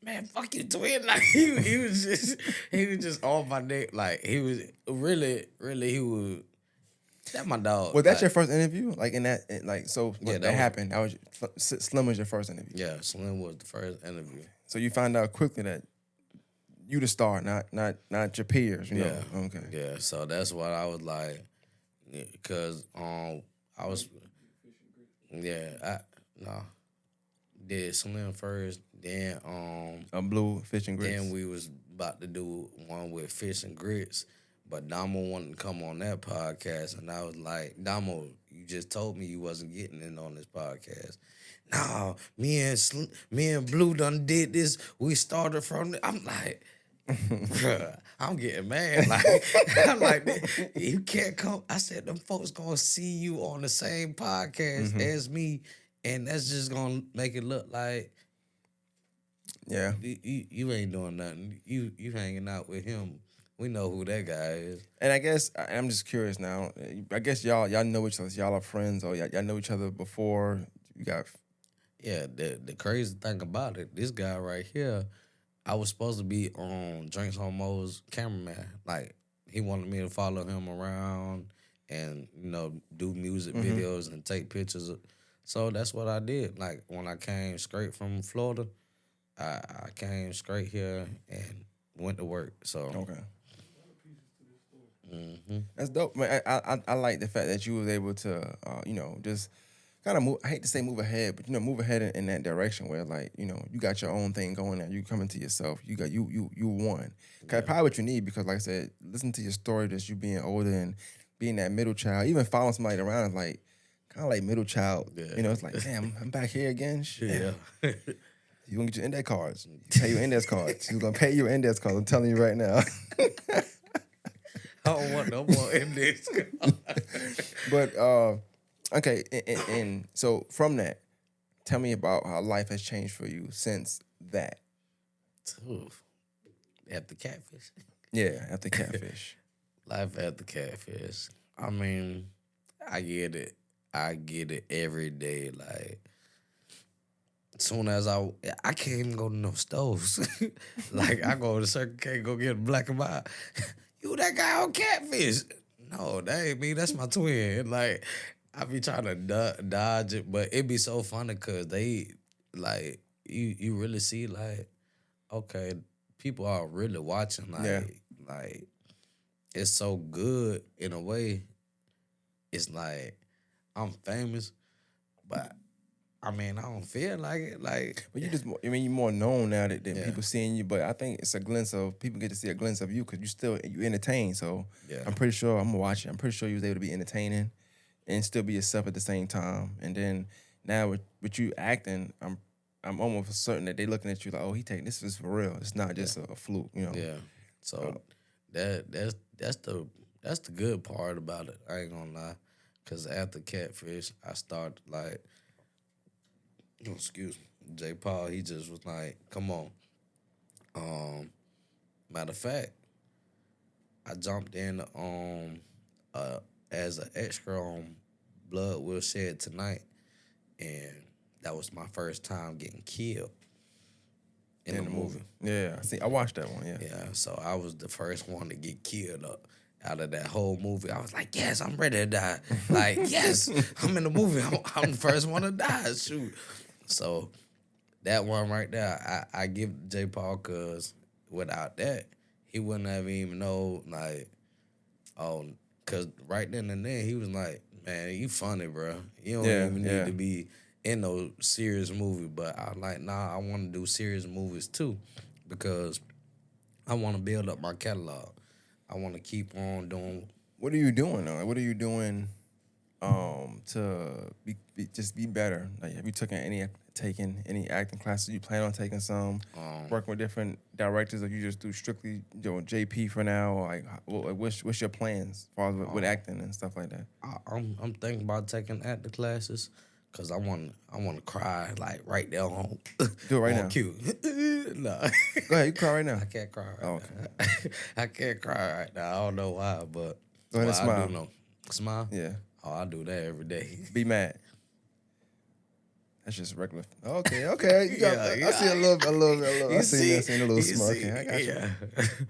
Man, fuck you, twin. Like, he was just on my neck. Like, he was really, he was... That my dog. Was that your first interview? Like in that, like so Yeah, that happened. That was Slim was your first interview. Yeah, Slim was the first interview. So you found out quickly that you the star, not your peers. You know. Okay. Yeah. So that's what I was like, because I was did Slim first, then Blue Fish and Grits. then we was about to do one with Fish and Grits, but Damo wanted to come on that podcast, and I was like, Damo, you just told me you wasn't getting in on this podcast. No, me and Blue done did this. We started from. I'm like, bruh, I'm getting mad. Like, I'm like, you can't come. I said, them folks gonna see you on the same podcast as me, and that's just gonna make it look like, yeah, you ain't doing nothing. You hanging out with him. We know who that guy is. And I guess I'm just curious now. I guess y'all know each other. Y'all are friends, or y'all know each other before. You got. Yeah, the crazy thing about it, this guy right here, I was supposed to be on Drinks on Mo's cameraman. Like, he wanted me to follow him around and, do music videos and take pictures. So that's what I did. Like, when I came straight from Florida, I came straight here and went to work. So Okay. That's dope. Man, I like the fact that you was able to, just kind of move. I hate to say move ahead, but move ahead in that direction where like you got your own thing going now. You coming to yourself. You got you won. Cause probably what you need, because like I said, listen to your story, just you being older and being that middle child. Even following somebody around is like kind of like middle child. Yeah. It's like, damn, I'm back here again. Shit. Yeah. You gonna get your index cards. Pay your index cards. You gonna pay your index cards. I'm telling you right now. I don't want no more index cards. But okay, and so from that, tell me about how life has changed for you since that. Oof. After CATFISH. Yeah, after CATFISH. Life after CATFISH. I mean, I get it. I get it every day. Like, as soon as I can't even go to no stores. Like, I go to Circle K, go get a black and white. You that guy on CATFISH? No, that ain't me. That's my twin. Like, I be trying to dodge it, but it be so funny because they, like, you really see, like, okay, people are really watching. Like, it's so good in a way. It's like, I'm famous, but I mean, I don't feel like it. Like, but you're more known now than people seeing you. But I think it's a glimpse of people get to see a glimpse of you because you entertain. So I'm pretty sure I'm gonna watch it. I'm pretty sure you was able to be entertaining and still be yourself at the same time. And then now with you acting, I'm almost certain that they looking at you like, oh, he taking this is for real. It's not just a fluke, Yeah. So that's the good part about it. I ain't gonna lie, because after CATFISH, I started like. Excuse me. J. Paul, he just was like, come on. Matter of fact, I jumped in as an extra on Blood Will Shed Tonight, and that was my first time getting killed in the movie. Yeah, I watched that one, yeah. Yeah, so I was the first one to get killed out of that whole movie. I was like, yes, I'm ready to die. Like, yes, I'm in the movie. I'm the first one to die. Shoot. So that one right there, I give J. Paul, because without that, he wouldn't have even know, like, because right then and there, he was like, man, you funny, bro. You don't even need to be in no serious movie. But I was like, nah, I want to do serious movies too, because I want to build up my catalog. I want to keep on doing. What are you doing though? What are you doing to just be better? Like, have you taken any acting classes? You plan on taking some? Working with different directors, or you just do strictly JP for now? Or like, what's your plans as far as with acting and stuff like that? I'm thinking about taking acting classes, cause I want to cry like right there on. Do it right now. Cue. No. Go ahead, you cry right now. I can't cry right now. I can't cry right now. I don't know why, but go ahead and smile. I do know. Smile? Yeah. Oh, I do that every day. Be mad. That's just regular. Okay. You got. I see a little. I seen a little smart. Okay, I got you. Yeah.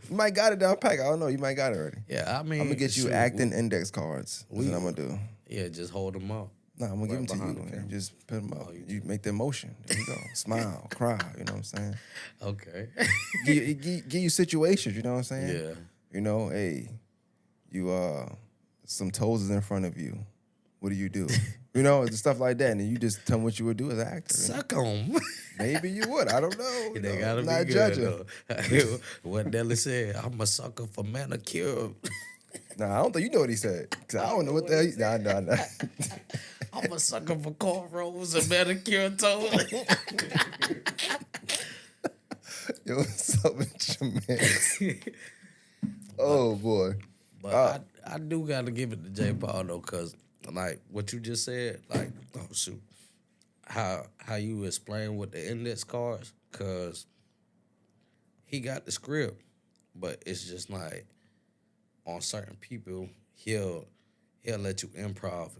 You might got it down pack. I don't know. You might got it already. Yeah, I mean, I'm gonna get you acting index cards. That's what I'm gonna do. Yeah, just hold them up. Nah, I'm gonna give them to you. And just put them up. You make the emotion. There you go. Smile, cry. You know what I'm saying? Okay. give you situations. You know what I'm saying? Yeah. You know, hey, you some toes is in front of you. What do you do? You know, stuff like that, and then you just tell them what you would do as an actor. Suck them. Maybe you would. I don't know. They gotta I'm be not good, judging. What Nelly said, I'm a sucker for manicure. Nah, I don't think you know what he said. 'Cause I don't know what the hell. Nah. I'm a sucker for cornrows and manicure toes. Yo, what's up with your man? Oh boy. But I do gotta give it to J. Paul though, cause like what you just said, like oh shoot, how you explain with the index cards, cause he got the script, but it's just like on certain people he'll let you improv,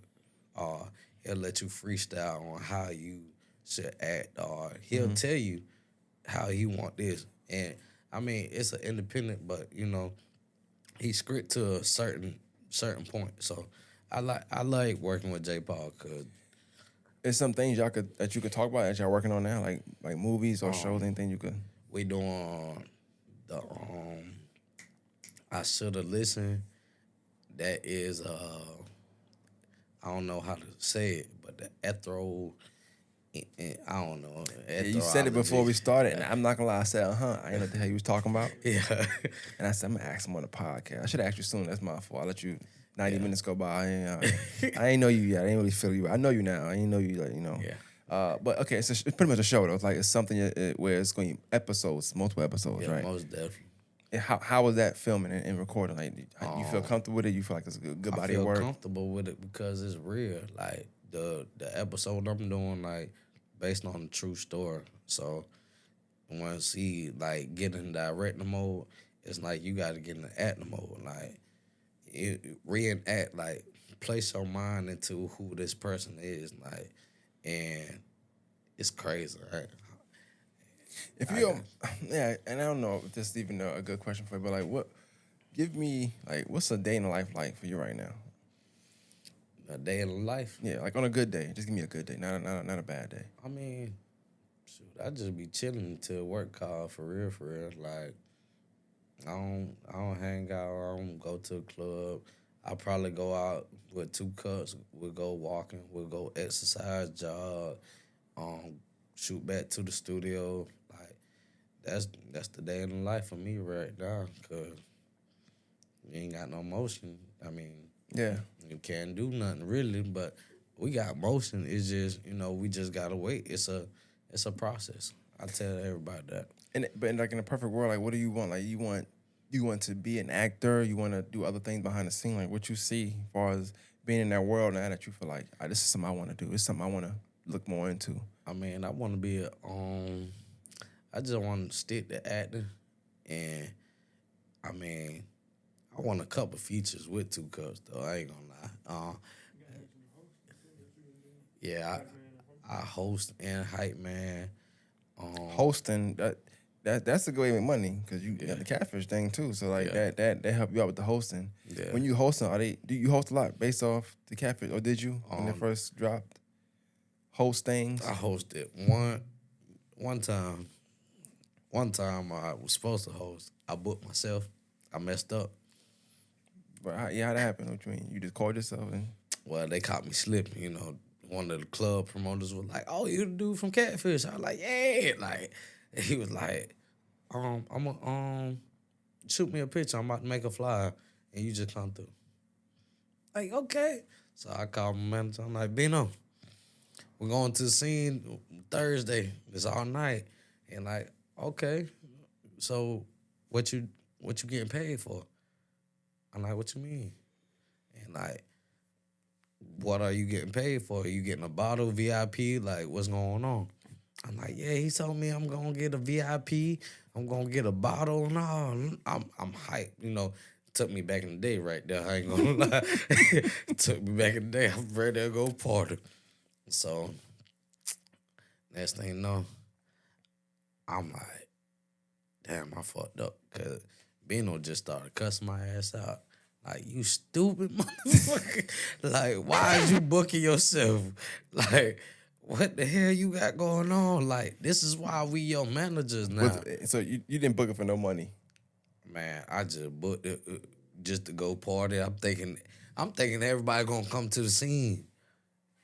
or he'll let you freestyle on how you should act, or he'll tell you how he want this, and I mean it's an independent, but you know. He script to a certain point, so I like working with J. Paul because there's some things that you could talk about that y'all working on now, like movies or shows. Anything you could. We doing the I should have listened. That is I don't know how to say it, but the ethro. I don't know. Yeah, you said it before we started, and I'm not gonna lie. I said, I ain't know what the hell you was talking about. Yeah. And I said, I'm gonna ask him on the podcast. I should have asked you soon. That's my fault. I let you 90 minutes go by. I ain't know you yet. I ain't really feel you. I know you now. I ain't know you, like, you know. Yeah. But okay, it's pretty much a show though. It's like it's something where it's going to be episodes, multiple episodes, Yeah, right? most definitely. And how was that filming and recording? Like, you feel comfortable with it? You feel like it's a good body of work? I feel comfortable with it because it's real. Like the episode I'm doing, like based on a true story. So once he like get in director mode, it's like you got to get in the acting mode. Like reenact, like place your mind into who this person is, like, and it's crazy, right? If you, yeah, and I don't know if this is even a good question for you, but like, give me, like, what's a day in the life like for you right now? A day in the life? Yeah, like on a good day. Just give me a good day, not a bad day. I mean, shoot, I just be chilling till work call for real. Like, I don't hang out. I don't go to a club. I probably go out with 2 cups. We'll go walking. We'll go exercise, jog, shoot back to the studio. Like, that's the day in the life for me right now, because you ain't got no motion. I mean, yeah, you can't do nothing really, but we got motion. It's just, we just gotta wait. It's a process. I tell everybody that. But like in a perfect world, like, what do you want? Like, you want to be an actor? You want to do other things behind the scene? Like, what you see as far as being in that world now that you feel like, this is something I want to do. It's something I want to look more into. I mean, I want to be I just want to stick to acting, and I mean, I want a couple features with 2 cups though. I ain't gonna lie. Yeah, I host and hype man. Hosting that's a good way to make money because you got the catfish thing too. So like that help you out with the hosting. Yeah. When you hosting, do you host a lot based off the catfish, or did you when it first dropped? Host things. I hosted one time. One time I was supposed to host. I booked myself. I messed up. But how that happened? What you mean? You just called yourself and? Well, they caught me slipping. One of the club promoters was like, "Oh, you the dude from Catfish?" I was like, "Yeah." Like, he was like, I'm gonna shoot me a picture. I'm about to make a flyer, and you just come through." Like, okay. So I called my manager. I'm like, "Bino, we're going to the scene Thursday. It's all night." And like, okay. So what you getting paid for? I'm like, "What you mean?" And like, "What are you getting paid for? Are you getting a bottle VIP? Like, what's going on?" I'm like, "Yeah, he told me I'm gonna get a VIP. I'm gonna get a bottle and all." I'm hyped. Took me back in the day right there. I ain't gonna lie. Took me back in the day. I'm ready to go party. So Next thing you know, I'm like, damn, I fucked up. Because Bino just started cussing my ass out. Like, you stupid motherfucker. Like, why is you booking yourself? Like, what the hell you got going on? Like, this is why we your managers now. So you didn't book it for no money? Man, I just booked it just to go party. I'm thinking everybody gonna come to the scene.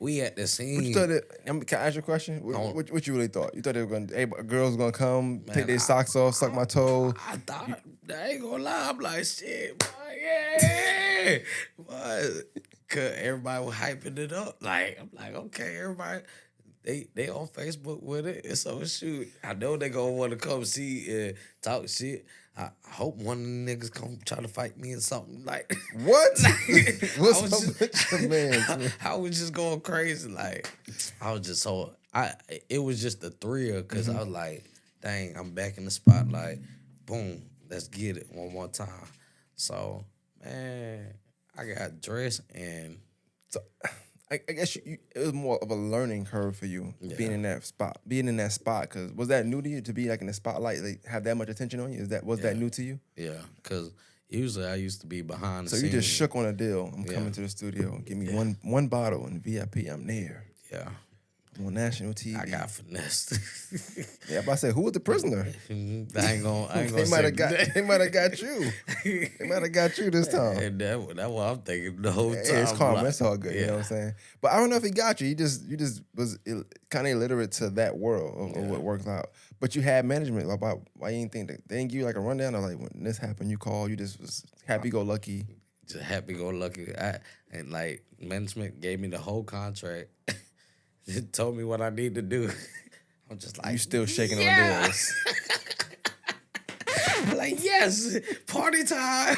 We at the scene. What you thought? Can I ask you a question? What you really thought? You thought they were gonna? Hey, girls gonna come, take their socks off, suck my toe? I thought I ain't gonna lie. I'm like, shit, boy, yeah, boy. Cause everybody was hyping it up. Like, I'm like, okay, everybody, they on Facebook with it. And so shoot, I know they gonna want to come see and talk shit. I hope one of the niggas come try to fight me or something. Like what? What's up with your man? I was just going crazy. Like I was just so it was just a thrill because I was like, dang, I'm back in the spotlight. Boom, let's get it one more time. So man, I got dressed and so I guess it was more of a learning curve for you being in that spot. Because was that new to you to be like in the spotlight, like have that much attention on you? Was that new to you? Yeah, because usually I used to be behind the scenes. So you just shook on a deal. I'm coming to the studio. Give me one bottle and VIP. I'm there. Yeah. On national TV. I got finessed. Yeah, but I said, who was the prisoner? I ain't gonna They might have got you. They might have got you this time. And that's what I'm thinking the whole time. It's karma. It's all good. You know what I'm saying? But I don't know if he got you. You just was kind of illiterate to that world of what works out. But you had management. About why you didn't think that they didn't give you like a rundown or like when this happened, you called. You just was happy go lucky. Just happy go lucky. And like management gave me the whole contract. It told me what I need to do. I'm just like, you still shaking on deals. Like, yes, party time.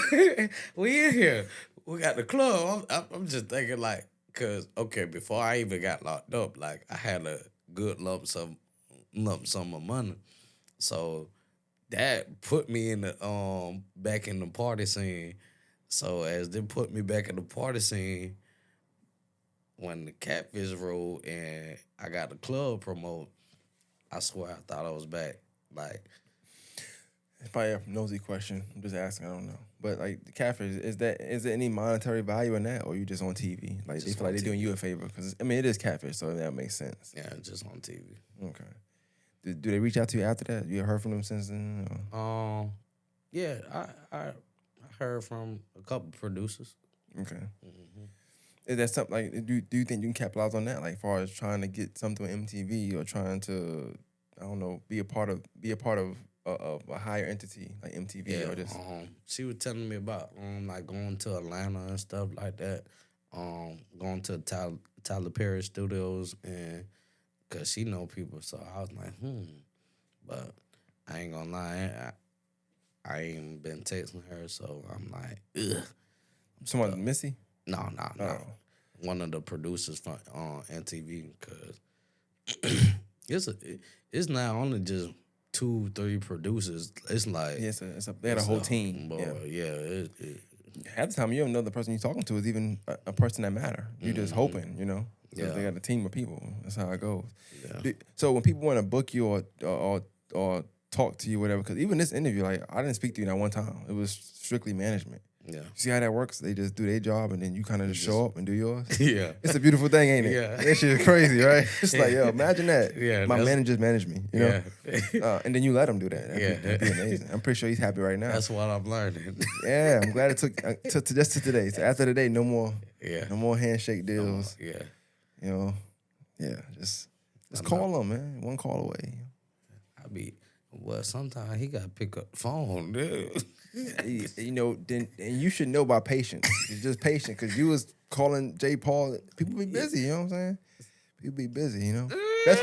We in here. We got the club. I'm just thinking like, cause okay, before I even got locked up, like I had a good lump sum of money. So that put me in the back in the party scene. So as they put me back in the party scene, when the Catfish rolled and I got the club promote, I swear I thought I was back. Like, it's probably a nosy question. I'm just asking. I don't know. But like the Catfish, is there any monetary value in that, or you just on TV? Like they feel like they're doing you a favor because I mean it is Catfish, so that makes sense. Yeah, just on TV. Okay. Do they reach out to you after that? You heard from them since then? Or? Yeah, I heard from a couple producers. Okay. Mm-hmm. Is that something like do you think you can capitalize on that? Like, as far as trying to get something on MTV or trying to, I don't know, be a part of a higher entity like MTV or just. She was telling me about like going to Atlanta and stuff like that. Going to Tyler Perry Studios and cause she know people, so I was like, but I ain't gonna lie, I ain't been texting her, so I'm like, ugh. Someone Missy? No. One of the producers from MTV, because it's not only just 2-3 producers. It's like they had a whole team. Boy, yeah. Half the time, you don't know the person you're talking to is even a person that matter. You're just hoping, you know. Yeah. They got a team of people. That's how it goes. Yeah. So when people want to book you or talk to you, whatever, because even this interview, like I didn't speak to you that one time. It was strictly management. Yeah. See how that works? They just do their job and then you kind of just show up and do yours. Yeah. It's a beautiful thing, ain't it? Yeah. That shit is crazy, right? It's like, yo, imagine that. Yeah. My managers manage me, you know? Yeah. And then you let them do that. That'd be amazing. I'm pretty sure he's happy right now. That's what I'm learning. Yeah, I'm glad it took just to today. So after today, no more handshake deals. Yeah. You know, just call him, man. One call away. Sometimes he got to pick up the phone, dude. You know, and you should know about patience. It's just patient because you was calling J. Paul. People be busy, you know what I'm saying? People be busy, you know. Best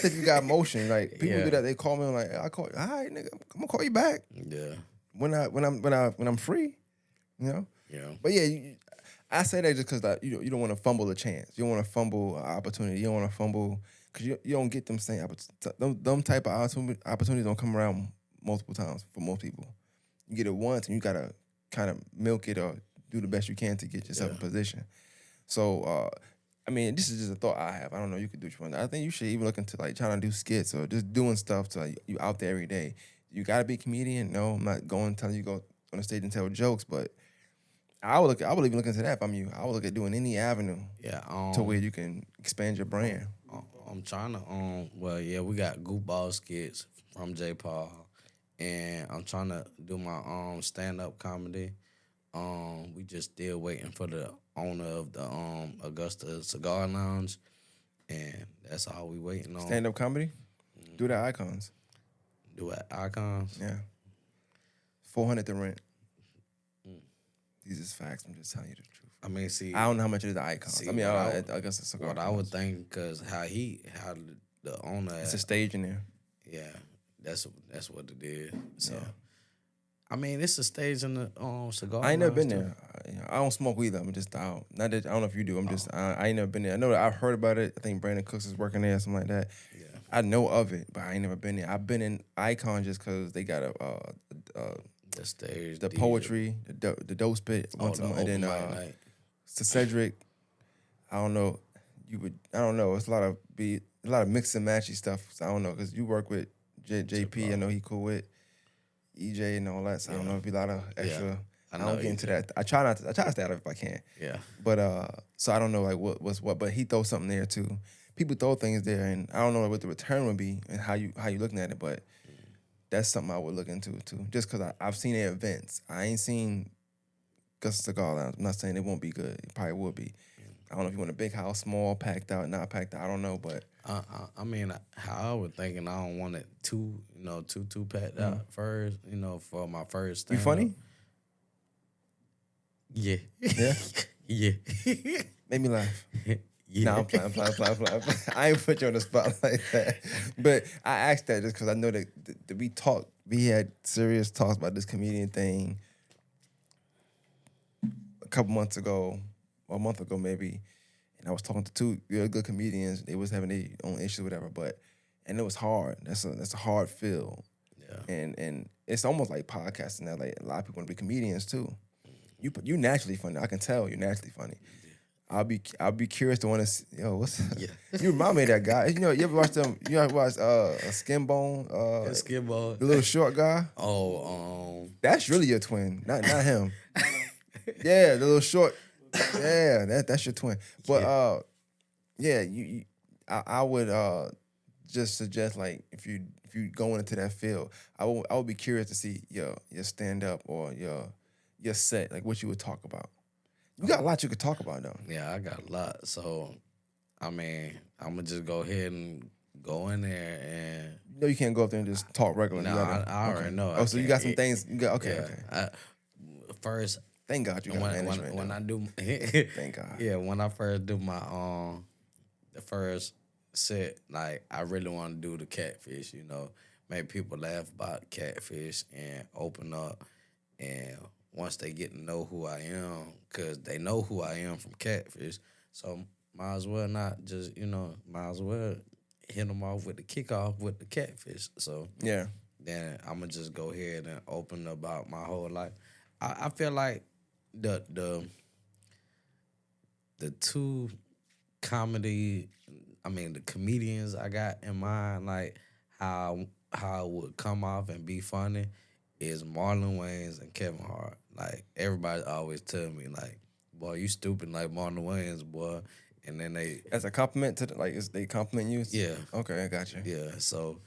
if you got motion. Like people do that. They call me. I'm like, I call you. All right, nigga, I'm gonna call you back. Yeah. When I'm free, you know. Yeah. But yeah, I say that just because you don't want to fumble a chance. You don't want to fumble an opportunity. You don't want to fumble because you don't get them same them type of opportunities don't come around multiple times for most people. You get it once and you gotta kind of milk it or do the best you can to get yourself in position. So I mean, this is just a thought I have. I don't know. You could do what you want. I think you should even look into like trying to do skits or just doing stuff to like you out there every day. You gotta be a comedian. No, I'm not going telling you go on the stage and tell jokes, but I would even look into that if I'm you. I would look at doing any avenue Yeah. to where you can expand your brand. I'm trying to well, yeah, we got goofball skits from J. Paul, and I'm trying to do my stand up comedy. We just still waiting for the owner of the Augusta Cigar Lounge, and that's all we waiting on. Stand up comedy, do the icons. Do at Icons. Yeah, 400 to rent. These is facts. I'm just telling you the truth. I mean, see, I don't know how much it is the icons. see, I mean, what I guess it's cigar. what I would think, because how the owner, It's a stage in there. yeah, that's what it is. So, Yeah. I mean, it's a stage in the cigar. I ain't never lounge, been too. there. I don't smoke weed. I'm just out. Not that I don't know if you do. I'm just I ain't never been there. I know that I've heard about it. I think Brandon Cooks is working there, something like that. Yeah. I know of it, but I ain't never been there. I've been in Icon just because they got The stage, the poetry, the dope spit once a month, and then night. to Cedric. I don't know. I don't know. It's a lot of mix and matchy stuff. So I don't know because you work with JP. I know he cool with EJ and all that. So I don't know. It'd be a lot of extra. Yeah. I don't get into that. I try to stay out of it if I can. Yeah. But so I don't know like what's what. But he throws something there too. People throw things there, and I don't know what the return would be and how you looking at it. But that's something I would look into too. Just because I've seen their events. I ain't seen Gus Cigar Lounge. I'm not saying it won't be good. It probably would be. I don't know if you want a big house, small, packed out, not packed out. I don't know, but I mean, how I was thinking, I don't want it too packed out first. For my first. You funny? Yeah. Yeah. Yeah. Made me laugh. Yeah. Nah, I'm playing. I ain't put you on the spot like that. But I asked that just because I know that we had serious talks about this comedian thing a couple months ago, or a month ago maybe, and I was talking to two real good comedians. They was having their own issues, whatever, and it was hard. That's a hard field. Yeah. And it's almost like podcasting now. Like a lot of people want to be comedians too. You naturally funny. I can tell you're naturally funny. I'll be curious to want to see, what's Yeah. You remind me of that guy. You ever watch them? You ever watch Skin Bone? Skin Bone. The little short guy. Oh, That's really your twin, not him. Yeah, the little short. Yeah, that's your twin. But I would just suggest like if you going into that field, I would be curious to see your stand up or your set, like what you would talk about. You got a lot you could talk about though. yeah, I got a lot. So, I mean, I'm gonna just go ahead and go in there and. No, you can't go up there and just talk regular. No, I already know. Oh, so you got some things. You got okay. First, Thank God you got management. when I do, Thank God. Yeah, when I first do my the first set, like I really want to do the catfish. Make people laugh about catfish and open up, and once they get to know who I am, because they know who I am from catfish, so might as well not just might as well hit them off with the kickoff with the catfish. So Yeah. then I'm gonna just go ahead and open about my whole life. I feel like the two comedy, the comedians I got in mind, like how it would come off and be funny, is Marlon Wayans and Kevin Hart. Like everybody always tell me, like, boy, you stupid like Marlon Wayans, boy. And then As a compliment to they compliment you. Yeah. Okay, I got you. Yeah, so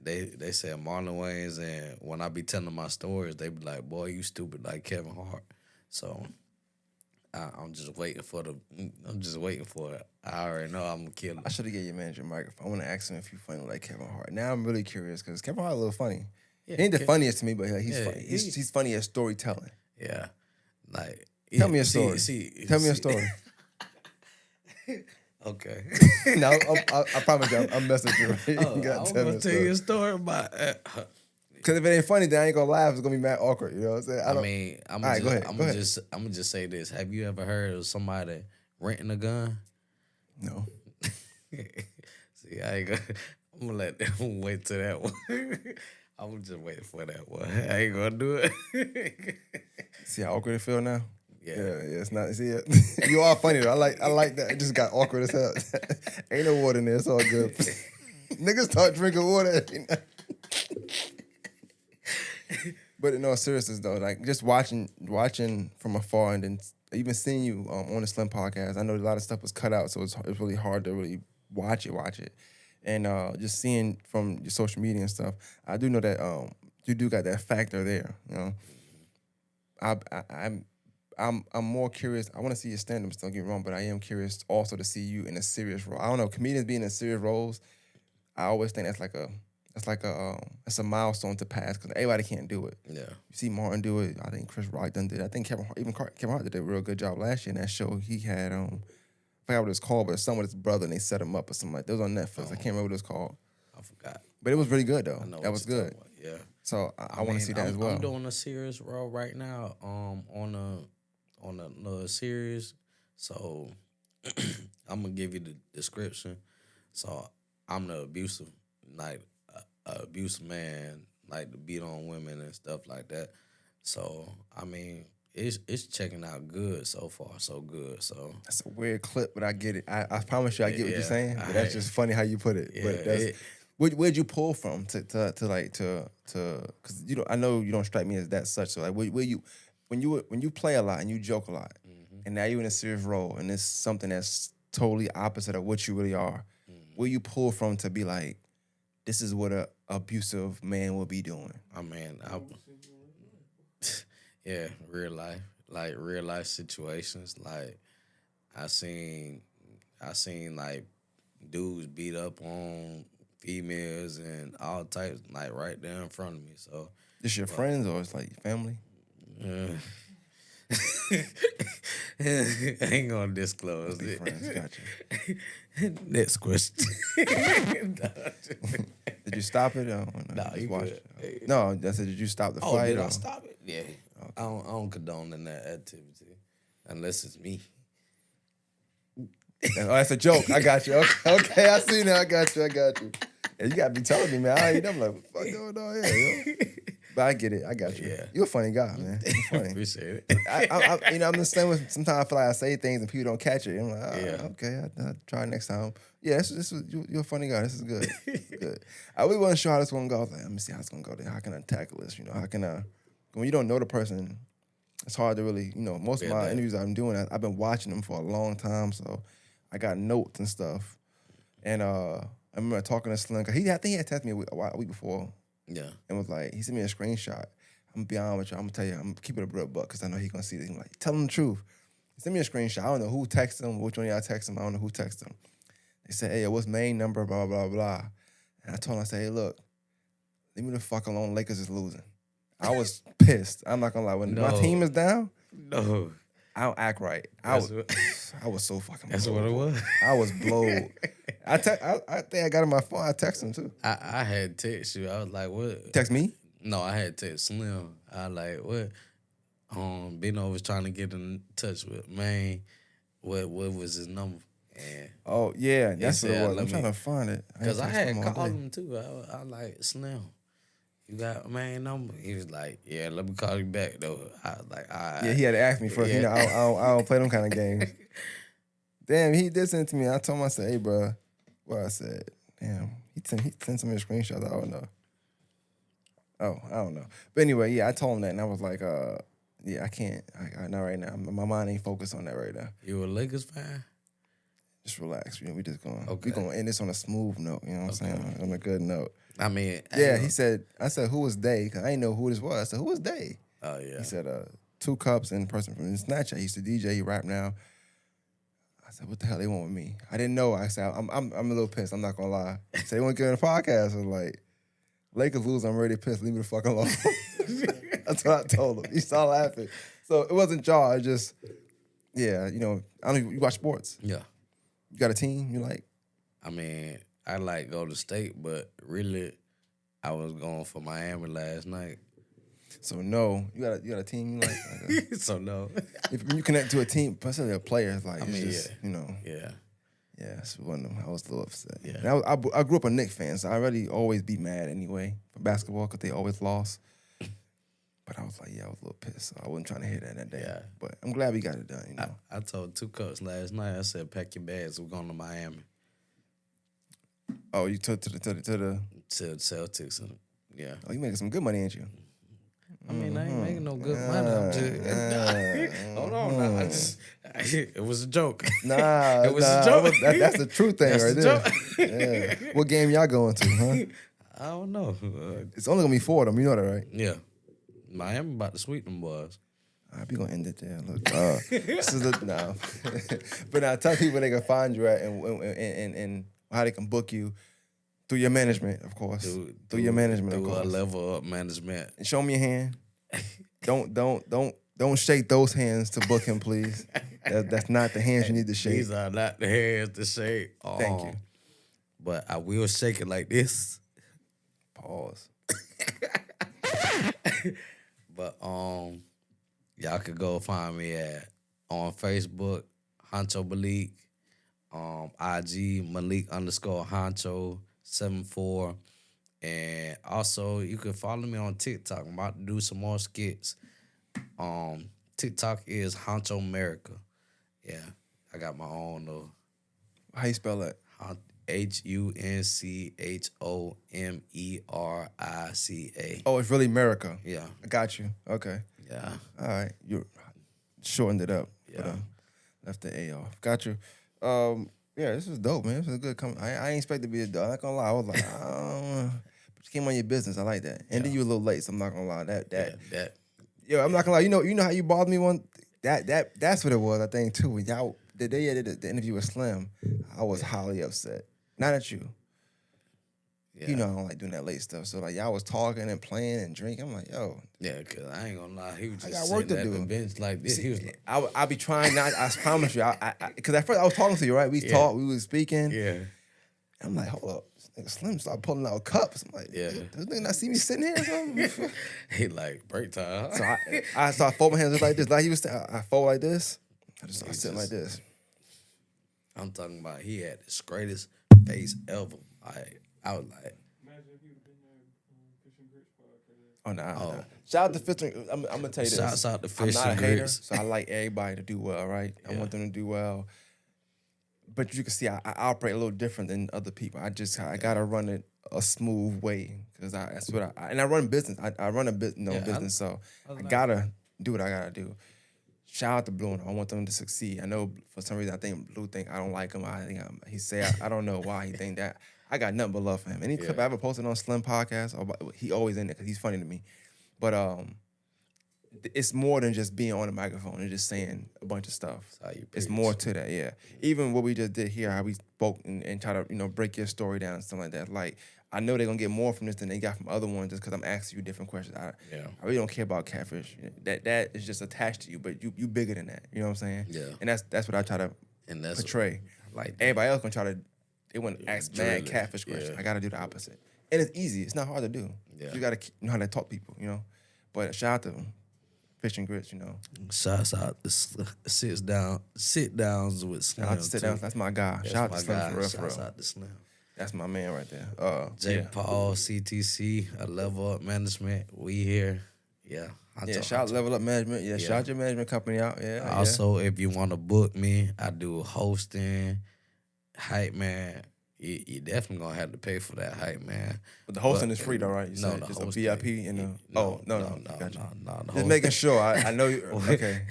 they said Marlon Wayans, and when I be telling my stories, they be like, boy, you stupid like Kevin Hart. So I'm just waiting for it. I already know I'm gonna kill it. I should have gave your manager a microphone. I want to ask him if you funny like Kevin Hart. Now I'm really curious because Kevin Hart a little funny. Yeah, he ain't the funniest to me, but he's yeah, funny. He's funny at storytelling. Yeah, like Tell me a story. Tell me a story. Okay. No, I promise you, I'm messing with you. I'm gonna tell you a story about. Because if it ain't funny, then I ain't gonna laugh. It's gonna be mad awkward. You know what I'm saying? I'm All right, go ahead. gonna just say this. Have you ever heard of somebody renting a gun? No. See, I ain't gonna. I'm gonna let them wait till that one. I'm just waiting for that one. I ain't gonna do it. See how awkward it feel now? Yeah. Yeah, it's not. See, you are funny though. I like that. It just got awkward as hell. Ain't no water in there. It's all good. Niggas start drinking water. But in all seriousness though, like just watching from afar and then even seeing you on the Slim podcast, I know a lot of stuff was cut out, so it's really hard to really watch it. And just seeing from your social media and stuff, I do know that you do got that factor there. You know, I'm more curious. I want to see your stand-ups. Don't get me wrong, but I am curious also to see you in a serious role. I don't know, comedians being in serious roles. I always think that's a milestone to pass because everybody can't do it. Yeah. You see Martin do it. I think Chris Rock done did it. I think Kevin Hart did a real good job last year in that show. He had I forgot what it's called, but it's someone with his brother and they set him up or something like that. It was on Netflix. I can't remember what it was called. I forgot. But it was really good though. I know that was good. Yeah. So I want to see that as well. I'm doing a serious role right now. On another series. So I'm gonna give you the description. So I'm the abusive, like abusive man, like to beat on women and stuff like that. So I mean, it's checking out good so far, so good. So that's a weird clip, but I get it. I promise you, I get what you're saying. But that's just funny how you put it. Yeah, but that's where'd you pull from to because I know you don't strike me as that such. So like where you when you play a lot and you joke a lot, and now you're in a serious role and it's something that's totally opposite of what you really are. Where you pull from to be like, this is what a abusive man will be doing. I mean, yeah, real life situations. Like I seen like dudes beat up on females and all types, like right there in front of me. So this your friends or it's like your family? I ain't gonna disclose it. Friends, gotcha. Next question. Did you stop it? Nah, you watch good. it. No, I said, did you stop the fight? Did I stop it? Yeah. Okay. I don't condone in that activity unless it's me. Oh, that's a joke. I got you. Okay, I see now. I got you. Yeah, you gotta be telling me, man. I'm like, what the fuck going on here, yo? But I get it. I got you. Yeah. You're a funny guy, man. You're funny. Appreciate it. I'm the same with. Sometimes I feel like I say things and people don't catch it. I'm like, okay, I'll try next time. Yeah, you're a funny guy. This is good. Good. I really wasn't sure how this was gonna go. I was like, let me see how it's gonna go. How can I tackle this? How can I? When you don't know the person, it's hard to really. Most of my interviews I'm doing, I've been watching them for a long time, so I got notes and stuff. And I remember talking to Slim. I think he had texted me a week before. Yeah. And was like, he sent me a screenshot. I'm gonna be honest with you. I'm gonna tell you, I'm keeping it a real buck because I know he's gonna see this. I'm like, tell him the truth. He sent me a screenshot. I don't know who texted him, which one of y'all texted him. I don't know who texted him. They said, hey, what's main number, blah, blah, blah. And I told him, I said, hey, look, leave me the fuck alone. Lakers is losing. I was pissed. I'm not gonna lie. When my team is down, I don't act right. I was so fucking That's blowed. What it was? I was blowed. I think I got on my phone. I texted him too. I had text you. I was like, what? Text me? No, I had text Slim. I was like, what? Bino was trying to get in touch with man. What was his number? And oh yeah, that's what it was. I'm trying to find it. Because I had called him too. I like, Slim, you got my number? He was like, yeah, let me call you back though. I was like, all right. Yeah, he had to ask me first. Yeah. I don't play them kind of games. Damn, he did send it to me. I told him, I said, hey, bro. Well, I said, damn, he sent some screenshots. I don't know. Oh, I don't know. But anyway, yeah, I told him that, and I was like, yeah, I can't. Not right now. My mind ain't focused on that right now. You a Lakers fan? Just relax. We just going. Okay. We gonna end this on a smooth note. You know what I'm saying? On a good note. I mean, yeah. He said. I said, who was they? Because I didn't know who this was. I said, who was they? Oh yeah. He said, 2 Cups and person from Snapchat. He used to DJ. He rap now. I said, what the hell they want with me? I didn't know. I said, I'm a little pissed. I'm not gonna lie. He said, they want to get on the podcast. I was like, Lakers lose. I'm already pissed. Leave me the fuck alone. That's what I told him. He started laughing. So it wasn't y'all. It just, yeah. I don't know. You watch sports? Yeah. You got a team you like? I mean, I like Golden State, but really, I was going for Miami last night. So no, you got a team you like? So no. If you connect to a team, especially a player, like I mean, it's just, Yeah. Yeah, it's one of them. I was a little upset. Yeah. And I grew up a Knicks fan, so I really always be mad anyway for basketball because they always lost. But I was like, yeah, I was a little pissed. So I wasn't trying to hear that day. Yeah. But I'm glad we got it done, you know. I told 2 Cups last night, I said, pack your bags, we're going to Miami. Oh, you took to the To the Celtics. And, yeah. Oh, you making some good money, ain't you? I mean, I ain't making no good money. I'm just, hold on now. It was a joke. Nah, it was a joke. That's the true thing That's right the there. Yeah. What game y'all going to, huh? I don't know. It's only gonna be 4 of them. You know that, right? Yeah. Miami about to sweep them boys. All right, we gonna end it there. Look, this is no. But now tell people they can find you at and how they can book you through your management, of course. Through your management, of course. Through a level up management. And show me your hand. Don't shake those hands to book him, please. That's not the hands you need to shake. These are not the hands to shake. Thank you. But I will shake it like this. Pause. But y'all could go find me on Facebook, Huncho Malik, IG Malik _Huncho 74. And also you can follow me on TikTok. I'm about to do some more skits. TikTok is Huncho America. Yeah. I got my own though. How you spell that? HUNCHOMERICA. Oh, it's really America. Yeah. I got you. Okay. Yeah. All right. You shortened it up. Yeah. But, left the A off. Got you. Yeah, this was dope, man. This was a good comment. I ain't expect to be a dog. I'm not gonna lie. I was like, but you came on your business. I like that. And then you were a little late, so I'm not gonna lie. That. Yo, I'm not gonna lie. You know how you bothered me one. That's what it was. I think too. When y'all the day I did the interview with Slim, I was highly upset. Not at you. Yeah. You know I don't like doing that late stuff. So like y'all was talking and playing and drinking. I'm like, yo. Yeah, cause I ain't gonna lie, he was just I got work to do. The bench like this. See, he was like, I be trying not. I promise you. Because at first I was talking to you, right? We talked. We was speaking. Yeah. I'm like, hold up. This nigga Slim started pulling out cups. I'm like, yeah. Does nigga not see me sitting here or something? He like break time. So I started folding my hands just like this. Like he was. I fold like this. I just started sitting like this. I'm talking about he had the straightest face ever. I was like. Oh, nah. Shout out to Fish and I'm gonna tell you this. Shouts out to Fish I'm not and a hater, Grits. so I like everybody to do well, right? I want them to do well. But you can see I operate a little different than other people. I gotta run it a smooth way because that's what I run business. I run a business, so I gotta do what I gotta do. Shout out to Blue. I want them to succeed. I know for some reason I think Blue think I don't like him. I think I don't know why he think that. I got nothing but love for him. Any clip I ever posted on Slim Podcast, he always in it because he's funny to me. But it's more than just being on the microphone and just saying a bunch of stuff. It's more to that, yeah. Even what we just did here, how we spoke and try to break your story down and stuff like that. Like I know they're gonna get more from this than they got from other ones just because I'm asking you different questions. I really don't care about catfish. That is just attached to you, but you bigger than that. You know what I'm saying? Yeah. And that's what I try to portray. Like everybody else gonna try to. They want to ask mad catfish questions. Yeah. I got to do the opposite. And it's easy. It's not hard to do. Yeah. You got to know how to talk to people, But shout out to them. Fish and Grits, Shouts out to sit downs with Slim. Shout out to sit downs. That's my guy. Shout out to Slim for real. Shouts out to Slim. That's my man right there. J. Paul, CTC, a Level Up Management. We here. Yeah. Shout out Level Up Management. Yeah, shout out your management company out. Yeah. Also, if you want to book me, I do hosting, hype man. You definitely gonna have to pay for that hype man. But the hosting is free though, right? You no, just hosting, a VIP and no. No. Just making sure. I know you. Okay.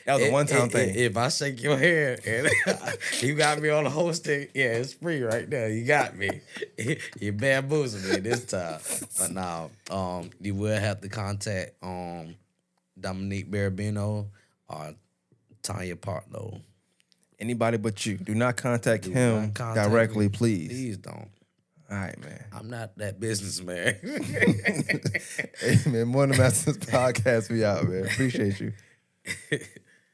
That was a one-time thing. If I shake your hair and you got me on the hosting, it's free right there. You got me. You bamboozled me this time. But now, you will have to contact Dominique Barabino or Tanya Partlow. Anybody but you. Do not contact him directly, please. Please don't. All right, man. I'm not that businessman. Hey, man, More Than Masters podcast, we out, man. Appreciate you.